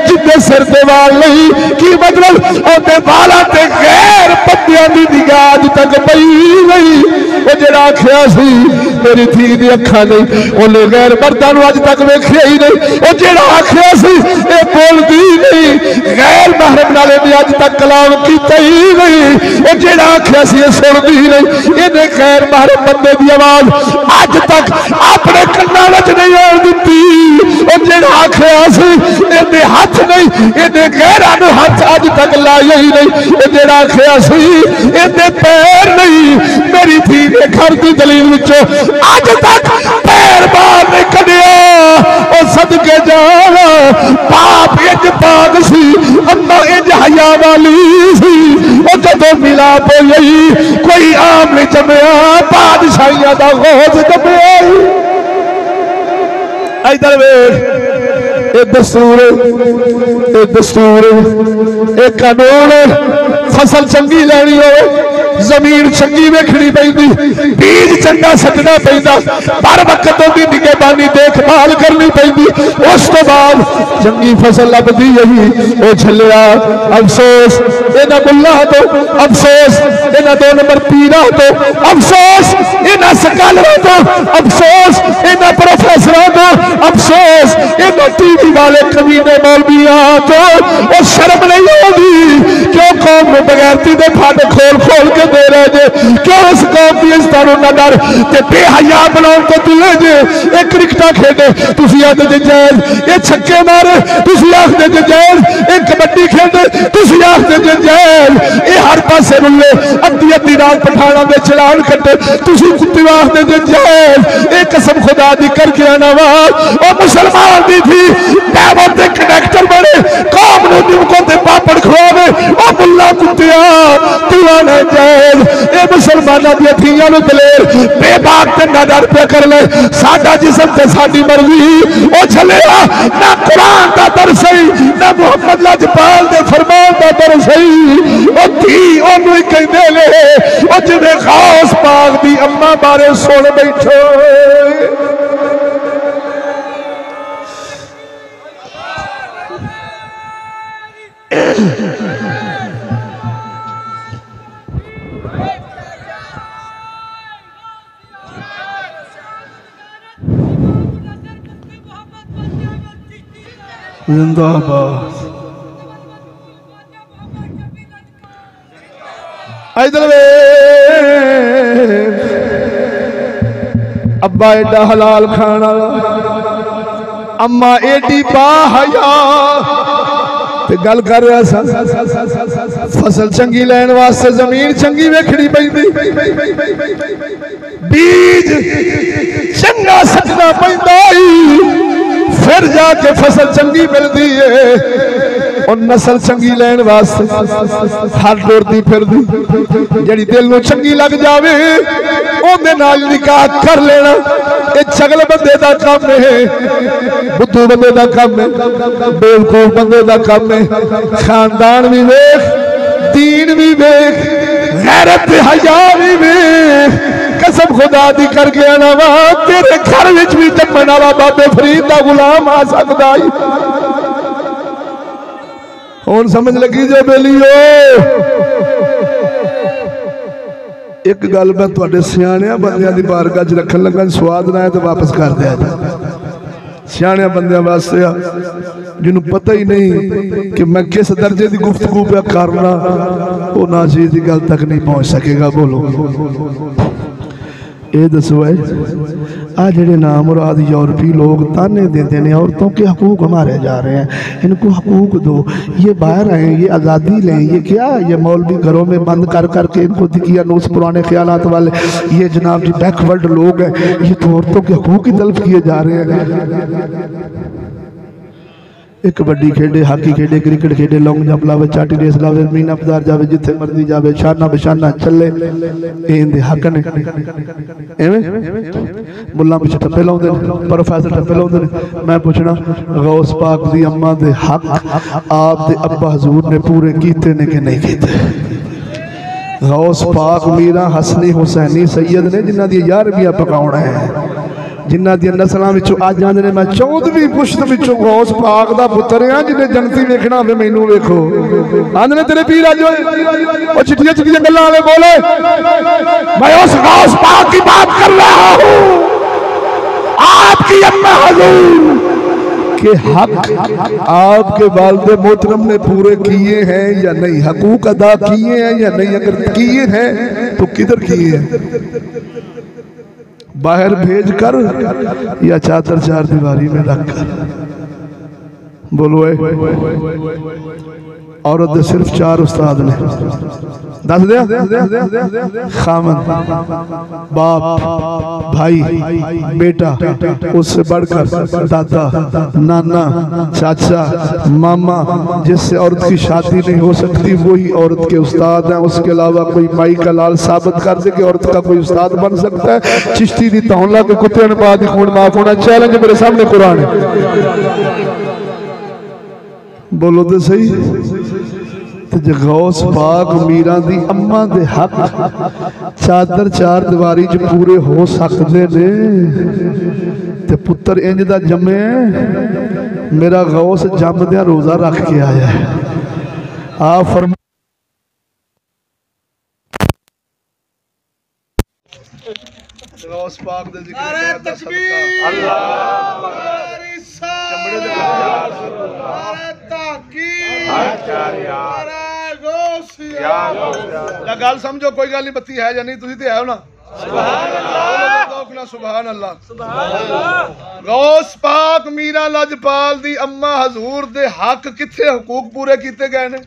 जिन्ने सिर ते वाल नहीं की मतलब ओदे वालां ते गैर बंदियां दी निगाह अज तक पई नहीं। वो जेड़ा आखिया सी मेरी धी दी अखां नहीं उन्हें गैर मर्दां नूं अज तक वेखिया ही नहीं। वो जेड़ा आखिया सी ये बोलदी नहीं गैर महरम नाल इहने अज तक कलाम कीता ही नहीं। वो जेड़ा आखिया सी ये सुनदी ही नहीं इहने गैर महरम बंदे दी आवाज अज तक अपने कन्नां विच नहीं आउण दित्ती। वो जेड़ा आखिया सी इहने हाथ नहीं इहने गैरां नूं हाथ अज तक लाया ही नहीं। वो जेड़ा आखिया सी इहने पैर नहीं मेरी धी दे घर की दलील विचों अज तक पैर बाहर नहीं कढ़िया। और सदके जाना बाप इंज पाक सी अम्मा इंज हया वाली सी। और जदों मिलाप होई कोई आम नहीं जमया बादशाहियां दा गौस जमया। इधर वेख ये दस्तूर ये कानून फसल चंगी लैनी हो जमीन चंगी वेखनी पैंदी बीज चंगा सटना पैंदा पर वक्त की निगहबानी देखभाल करनी पैंदी। उस तो बाद चंगी फसल लभदी यही वो झलिया अफसोस इन्हां मुल्लां तो अफसोस इन्हां 2 नंबर पीरां तो अफसोस इन्हां सकालरां तो अफसोस इन्हां प्रोफेसरां तो अफसोस इन्हां टीवी वाले कमीने मौलवियां तो वो शर्म नहीं आती क्यों कौम में बगैरती दे फाटे खोल खोल के दे रहे जे क्यों इस कौम की इज्जत ना डर ते बेहया बनाउण तो तुले जे एक क्रिकेटा खेडे तुसीं आखदे जे जायज़ ये छक्के मारे तुसीं आखदे जे जायज़ ये कबड्डी खेडे तुसीं आखदे जे जायज़ ये हर पासे रुले अद्धी अद्धी रात पठाणा दे चलान कट्टे तुसीं कुत्ते आखदे जे जायज़ ये कसम खुदा दी करके आना वा ओ मुसलमान दी थी पैवत दे कनेक्टर बने कौम नूं निमकों ते पापड़ खवावे ओ मुल्ला कुत्तिया तू आना जायज़ ये मुसलमाना दी धीआं नूं दलेर बेबाक ते ना डर पे कर ले साडा जिस्म ते साडी मर्जी ओ चलिया ना कुरान दा दर सही ना मुहम्मद लजपाल दे फरमान दा दर सही ओ धी ओनू ही कहंदे ने ओ जिवें गौस पाक दी अम्मा बारे सुन बैठो। जिंदाबाद इधर अब्बा एडा हलाल खाना, अम्मा एडी बाहया ते गल कर रहा सा फसल चंगी लैन वास्ते जमीन चंगी वेखनी पैंदी, बीज चंगा सजना पैंदा फिर जाके फसल चंगी मिलती है। और नस्ल चंगी लैन वास्ते हर दौड़ती फिरदी जी दिल में चंगी लग जाए उहदे नाल निकाह कर लेना। ये चगल बंदे का काम है, बुद्धू बंदे का काम है, बेवकूफ बंदे का काम है। खानदान भी वेख, दीन भी वेख, गैरत हया भी वेख। कसम खुदा दी करके आना वा तेरे घर विच भी जम्मन वाला बाबे फरीद का गुलाम आ सकता है। हुण समझ लगी जो बेलियो। एक गल मैं तुहाडे सियाणिया बंदियां दी बारगाह च रखन लगा, स्वाद ना है तो वापस कर दिया जाए। सियाणिया बंदियां वास्ते जिन्हों पता ही नहीं कि मैं किस दर्जे की गुफ्तगू पे करना, वो ना चीज की गल तक नहीं पहुंच सकेगा। बोलो ये दसो है आ जेडे नाम मुराद यूरोपी लोग ताने देते हैं औरतों के हकूक हमारे जा रहे हैं, इनको हकूक दो, ये बाहर आए, ये आज़ादी लें, ये क्या ये मौलवी घरों में बंद कर करके इनको दिखिया नोस पुराने ख्यालात वाले ये जनाब जी बैकवर्ड लोग हैं, ये तो औरतों के हकूक ही तलब किए जा रहे हैं। एक कबड्डी खेडे, हाकी खेडे, क्रिकेट खेडे, लॉन्ग जंप लावे, चाटी रेस लावे, मीना पदार जावे, जिथे मर्जी जावे, शाना बशाना चले, इहदे हक ने। एवें मुल्ला पिछे टप्पे लाउंदे ने, प्रोफेसर टप्पे लाउंदे ने। मैं पुछना गौस पाक दी अम्मा दे हक आप दे अब्बा हजूर ने पूरे कीते ने कि नहीं कीते? गौस पाक मीरा हसनी हुसैनी सैयद ने जिन्हां दी 11वीं पकाउणा है, जिन्हां दी नस्लां विचों अज आंदे ने मैं 14वीं पुश्त विचों गौस पाक दा पुत्र हां, जिन्हें जनती वेखना होवे मैनू वेखो। आंदे ने तेरे पीर अज ओ चिट्ठियां चिट्ठियां गल्लां वाले बोले, मैं उस गौस पाक की बात कर रहा हूं आपकी अम्मा हजूर के हक आपके वालिद मोहतरम ने पूरे किए हैं या नहीं, हकूक अदा किए हैं या नहीं, अगर किए हैं तो किधर किए हैं? बाहर भेज कर या चादर चार दीवारी में रख कर? बोलो औरत दे सिर्फ 4 उस्ताद ने, दस दिया खामन, बाप, भाई, बेटा, उससे बढ़कर दादा, नाना, चाचा, मामा। जिससे औरत की शादी नहीं हो सकती वही औरत के उस्ताद हैं। उसके अलावा कोई माई का लाल साबित कर दे कि औरत का कोई उस्ताद बन सकता है। चिश्ती दी तौला के कुत्ते ने पा दी खून माफ होना। चैलेंज मेरे सामने कुरान है, बोलो तो सही। तो गौस पाक मीरा दी अम्मा दे हक चादर चार दीवारी च पूरे हो सकते ने ते पुत्र इंज दा जमे। मेरा गौस जमदिया रोजा रख के आया है। आप फरमा गौस पाक दे जिक्र गल समझो, कोई गल नहीं, बत्ती है या नहीं, तुसी ते है ना। सुभान अल्लाह। गौस पाक मीरा लजपाल दी अम्मा हजूर दे हक किथे हकूक पूरे किते गए ने?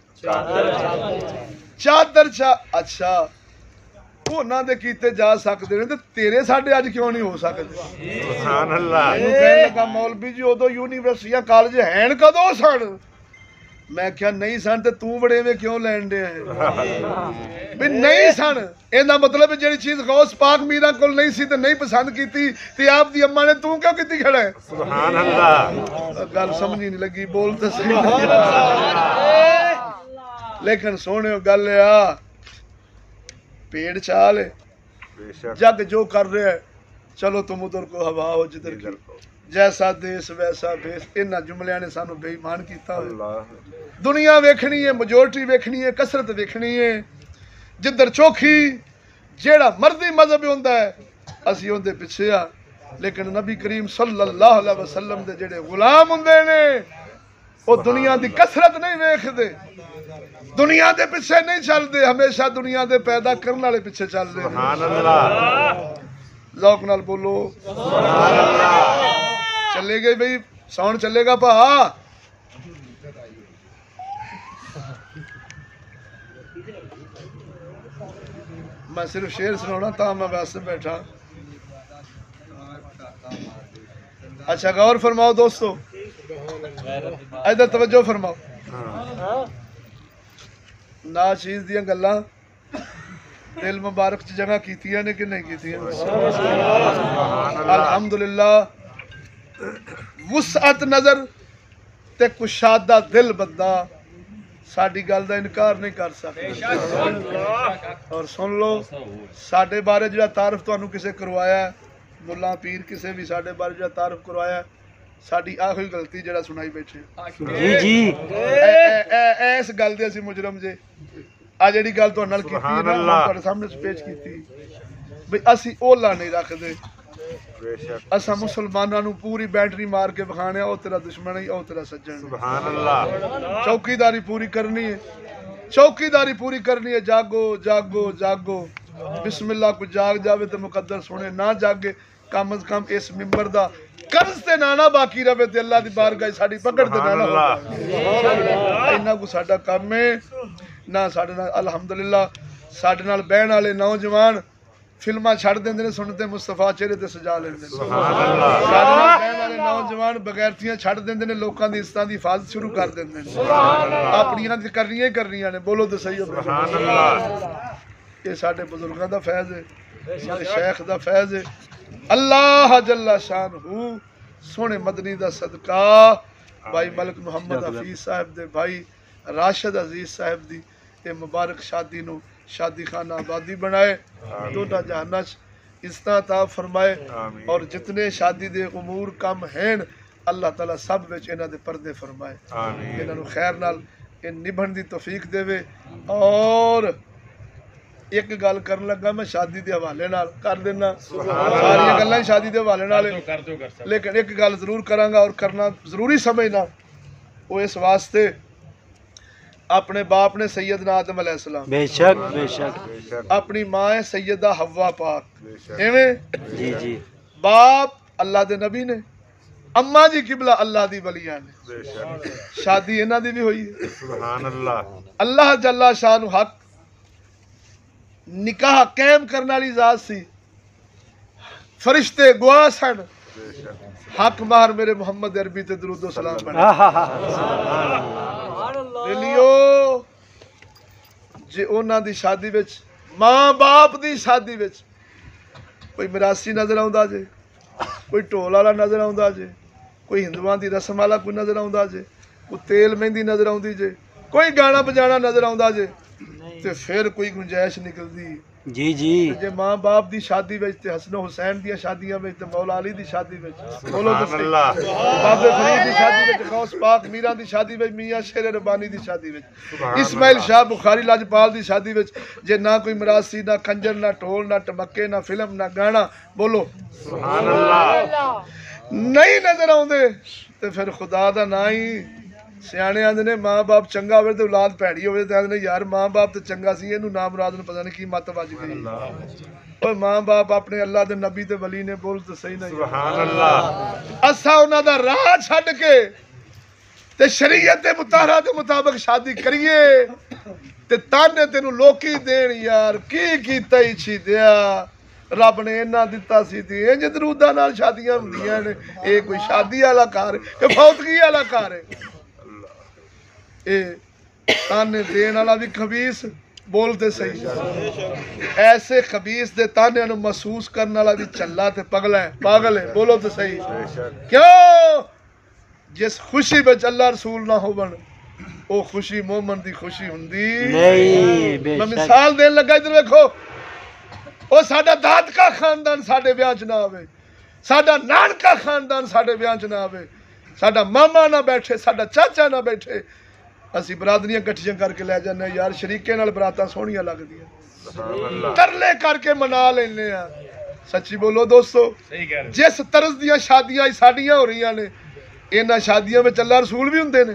चादर अच्छा उन्हां दे कीते जा सकते ने, ते तेरे साडे अज क्यों नहीं हो सकते? सुभान अल्लाह। कहने लगा मौलवी जी उदों यूनिवर्सिटियां कॉलेज हैं कदों सन? मैं क्या नहीं सन ते तू बड़ेवे क्यों लैन दे भी नहीं सन? इहदा मतलब जिहड़ी चीज गौस पाक मीरा कोल नहीं सी ते नहीं पसंद कीती ते आप दी अम्मा ने तू क्यों कीती खड़ा है? सुभान अल्लाह। गल समझ नहीं लगी, बोल ते सही। लेकिन सोहणियो गल आ पेड़ चाल जग जो कर रहे है, चलो तुम उधर को हवा हो जिधर की, जैसा देश वैसा भेष। इन्हां जुमलियां ने सानू बेईमान कीता। दुनिया वेखनी है, मेजोरिटी वेखनी है, कसरत वेखनी है, जिधर चौखी जेड़ा मर्जी मजहब होंदा है असी उहदे पिछे आ। लेकिन नबी करीम सल्लल्लाहु अलैहि वसल्लम दे जेड़े गुलाम हुंदे ने वो दुनिया की कसरत नहीं वेखते, दुनिया के पिछे नहीं चलते, हमेशा दुनिया के पैदा करने वाले पिछे चलते। लौक नाल बोलो चले गए भाई, साउंड चलेगा भा। मैं सिर्फ शेर सुनाना था, मैं वैसे बैठा। अच्छा गौर फरमाओ दोस्तों, इधर तवज्जो फरमाओ। ना चीज दियां गल्लां दिल मुबारक च जगह कीतियां ने कि नहीं कीतियां? अल्हम्दुलिल्लाह। वुसअत नजर ते कुशादा दिल बंदा साडी गल दा इनकार नहीं कर सकता। और सुन लो, साडे बारे जिहड़ा तारफ तुहानू किसे करवाया, मुल्ला पीर किसे भी साडे बारे जिहड़ा तारफ करवाया, साडी आखिरी गलती जिहड़ा सुनाई बैठे जी जी इस गल दे असीं मुजरम जे। आ जिहड़ी गल तुहाडे नाल कीती ना, तुहाडे सामने पेश कीती बई असीं ओला नहीं रखदे। असा मुसलमाना नू पूरी बैटरी मार के विखाने, ओ तेरा दुश्मन है, ओ तेरा सज्जन। सुभान अल्लाह। चौकीदारी पूरी करनी है, चौकीदारी पूरी करनी है। जागो जागो जागो, बिस्मिल्लाह को जाग जावे तो मुकद्दर सुने, ना जागे कम अज कम इस मिंबर दा कर्ज ते ना बाकी रवे ते अल्लाह दी बारगाह साडी पकड़ ते ना हो। इन्ना को साडा काम है ना। साडे नाल अल्हम्दुलिल्लाह साडे नाल बहन वाले नौजवान फिल्मां छड़ देंदे ने, सुनते मुस्तफा चेहरे ते सजा लेंदे। सुभान अल्लाह। साडे नाल बहन वाले नौजवान बगैरतियां छड़ देंदे ने, लोकां दी इज्जतां दी हिफाजत शुरू कर देंदे ने। सुभान अल्लाह। अपनियां दी करनियां ही करनियां ने। बोलो तो सही हो। सुभान अल्लाह। ये साडे बुजुर्गां दा फैज़ है, साडे शेख दा फैज़ है। अल्लाह जल्ला शानहू सोने मदनी दा सदका भाई मलक मुहम्मद हफीज साहब दे भाई राशिद अजीज साहब दी ये मुबारक शादी नू शादी खाना आबादी बनाए, दोनों जहाना इज्जतां अता फरमाए। और जितने शादी दे उमूर कम हैं अल्लाह ताला सब विच इन्हां दे पर्दे फरमाए, इन्हां नू खैर नाल निभण दी तौफीक देवे। और एक गल करन लगा मैं शादी के हवाले नाल कर देना, सारियां गल्लां शादी के हवाले नाल, लेकिन एक गल जरूर करांगा और करना जरूरी समझना। वो इस वास्ते अपने बाप ने सैयदना आदम अलैहिस्सलाम, बेशक बेशक, अपनी मां है सैयदा हव्वा पाक, एवें जी जी, बाप अल्लाह दे नबी ने, अम्मा जी किबला अल्लाह दी वलियां ने, शादी इन्हां दी भी हुई है। सुभान अल्लाह। अल्लाह जल्ला शान हक निकाह कायम करने वाली जात सी, फरिश्ते गवाह सन, हक मार मेरे मोहम्मद अरबी ते दरूद सलाम बने। लियो जे उन्हां दी शादी विच, मां बाप दी शादी विच कोई मिरासी नजर आउंदा जे, कोई ढोल वाला नजर आउंदा जे, कोई हिंदुआं दी रस्म वाला कोई नजर आउंदा जे, कोई तेल मेहंदी नजर आउंदी जे, कोई गाना बजाना नजर आउंदा जे, ते फिर कोई गुंजाइश निकलदी जी जी। जे मां बाप दी शादी विच ते हसन हुसैन दी शादियां विच ते मौला अली दी शादी विच, बोलो तो सही, बाबे फरीद दी शादी विच, गौस पाक मीरा दी शादी विच, मियां शेर रब्बानी दी शादी विच, इस्माइल शाह बुखारी लाजपाल दी शादी विच जे ना कोई मरासी, ना खंजर, ना ढोल, ना टमके, ना फिल्म, ना गाना, बोलो सुभान अल्लाह, नहीं नजर आउंदे ते फिर खुदा दा ना ही। सियाने आंदे ने मां बाप चंगा होवे ते औलाद भैड़ी होवे ते आंदे ने यार मां बाप ते चंगा सी, इहनू नाम मुराद नूं पता नहीं की मत वज गई। ओए मां बाप अपने अल्लाह दे नबी ते वली ने, बोल ते सही नहीं। सुभान अल्लाह। असा उन्हां दा राह छड्ड के ते शरीयत दे मुताहरा दे मुताबिक शादी करिए ते ताने तेनू लोकी देण यार की कीता ही छी दिया, रब ने इन्ना दिता सी ते इंज दरूदां नाल शादियां हुंदियां ने। ये कोई शादी वाला घर है, फौतगी वाला घर है। ताने देने वाला भी खबीस, बोलते सही, ऐसे खबीस दे ताने नूं महसूस करने वाला भी चल्ला ते पगला है, पागल है, बोलो तो सही। क्यों? जिस खुशी विच अल्लाह रसूल ना होवन वो खुशी मोमन दी खुशी हुंदी नहीं। मैं मिसाल देन लगा, इधर देखो, वो साडा दादका खानदान साडे ब्याह च ना आवे, साडा नानका खानदान साडे ब्याह च ना आवे, साडा मामा ना बैठे, साडा चाचा ना बैठे, असी बरादरियां कट्ठियां करके लै जाने यार, शरीके नाल बरातां सोहणियां लगदियां, तरले करके मना लेने आ। सच्ची बोलो दोस्तों, जिस तरज दियां शादियां साडियां हो रही ने, इन्हां शादियां में अल्लाह रसूल भी हुंदे ने?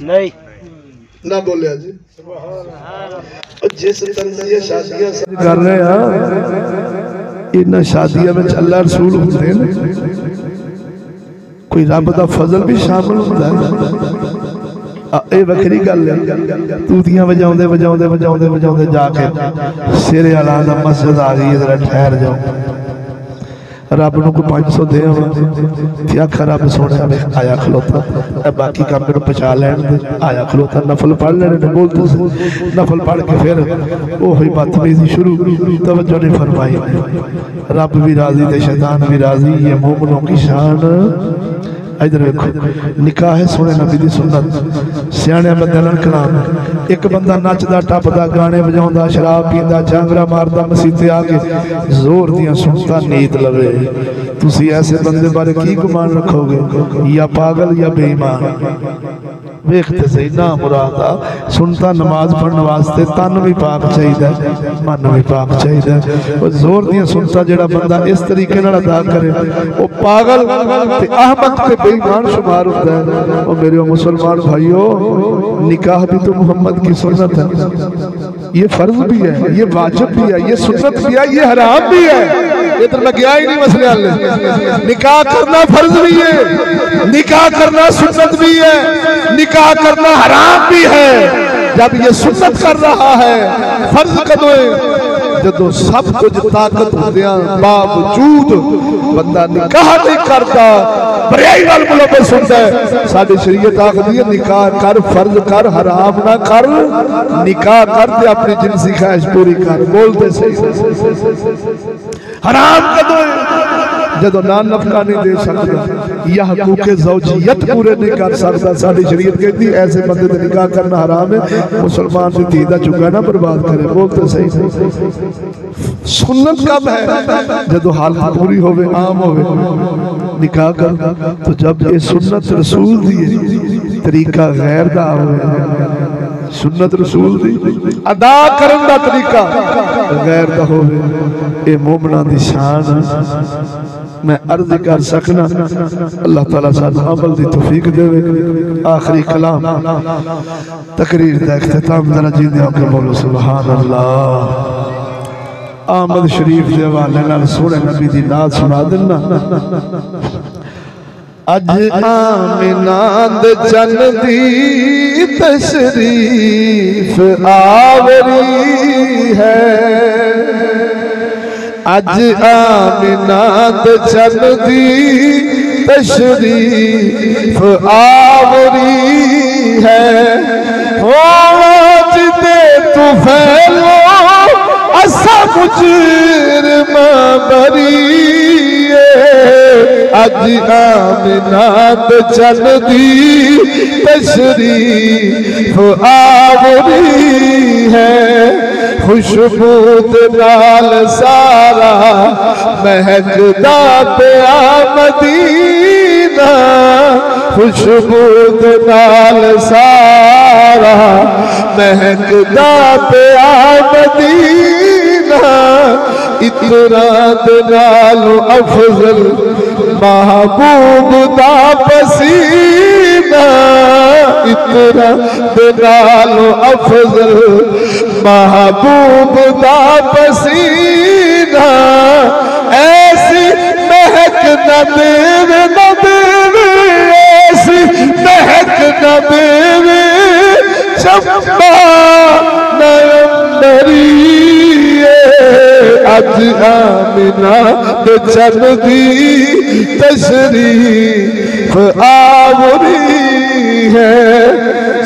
नहीं ना बोलिया जी। जिस तरह ये शादियां कर रहे हैं इन्हां शादियां में अल्लाह रसूल हुंदे ने? कोई रब दा फजल भी शामिल हुंदा है? ये वखरी गल है। तूतियां बजाउंदे बजाउंदे बजाउंदे बजाउंदे जाके सिरे वाला दा मस्जिद आ गई, जरा ठहर जाओ, रब नूं कोई 500 दे आखा रब सोने आया खलोता, बाकी काम मेरे पहुंचा लैन दे, आया खलोता नफल पढ़ लेने ने। बोलते नफल पढ़ के फिर वही बदतमीजी शुरू, तवज्जो नहीं फरमाई। रब भी राजी थे शैतान भी राजी, ये मोमिनों की शान। इधर देखो निकाह है सोने नबी दी सुन्नत, सियाने बंदे नाल कलाम। एक बंदा नचदा टपदा गाने बजाउंदा शराब पींदा झांगरा मारदा मसीते आके जोर दियां सुनता नींद लवे, तुसी ऐसे बंदे बारे की गुमान रखोगे? या पागल या बेईमान? वेखते सही ना मुरादा सुनता नमाज पढ़ने वास्ते तन भी पाक चाहिए, मन भी पाक चाहिए। जोर दियां सुनता जेड़ा बंदा इस तरीके नाल अदा करे वो पागल ते अहमक ते बेईमान शुमार होता है। और मेरे मुसलमान भाइयों, निकाह भी तो मोहम्मद की सुन्नत है, ये फर्ज भी है, ये वाजिब भी है, ये सुन्नत भी है, ये हराम भी है। इधर मैं गया ही नहीं मसले हल। निकाह करना फर्ज भी है, निकाह करना सुन्नत भी है, निकाह करना हराम भी है। जब ये सुन्नत कर रहा है फर्ज कदों जो सब कुछ ताकत होंदियां बावजूद बंदा निकाह नहीं करता, बरियाई नाल मुलव्वस हुंदा है। साडी शरीयत आखदी है निकाह कर, फर्ज कर, हराम ना कर। निकाह कर ते अपनी जिनसी ख्वाहिश पूरी कर। बोलते सही हराम कदों जदों ना नफका नहीं दे सकता या हकूक़े ज़ौजियत पूरे नहीं कर सकता। साडी शरीयत कहती है ऐसे बंदे ते निकाह करना हराम है। मुसलमान से धी दा चुका ना बर्बाद करे। बोलते सही सुन्नत कब है? जदों हालत पूरी होवे, आम होवे निकाह कर। तो जब ये सुन्नत रसूल दी तरीका गैर दा होवे, सुन्नत रसूल दी अदा करन दा तरीका गैर दा होवे, ये मोमना दी शान। मैं अर्ज कर सकना अल्लाह ताला सानू अमल दी तौफीक देवे। आखिरी कलाम तकरीर दा इख्तिताम जरा जींदे होके बोलो सुभान अल्लाह। आमद शरीफ के हवाले नाल सोहणे नबी दी नात सुना देना। अज आमिना दे चन दी तशरीफ आवरी है, अज आमिना दे चन दी तशरीफ आवरी है। आज दे तू फैलो असा मुजरिमा बरीए, अज आमिना दे चन दी तशरीफ आवरी है। खुशबू दे नाल सारा महकदा पिया मदीना, खुशबू दे नाल सारा महकदा पिया मदीना। इतना दे नालों अफजल महबूब दा पसीना, इतना दे नालों अफजल महबूब दा पसीना। ऐसी महक न देवे न देवे, ऐसी महक न देवे चंपा नयनरी। अज आमिना दे चन दी तशरीफ आवरी है।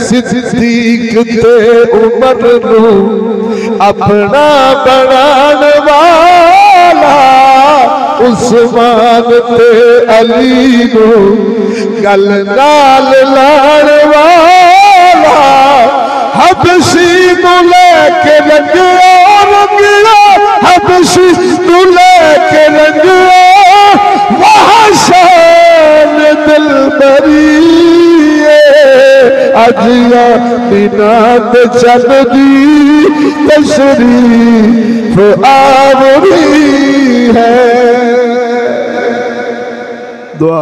सिद्दीक ते उमर नू अपना बनान वाला, उस्मान ते अली नू गल नाल लाण वाला। हबशी नू लेके रंगिया रंगिया, हबशी नू लेके रंगिया वहाँ शान दिल बरी। अज आमिना दे चन दी तशरीफ आवरी है। दुआ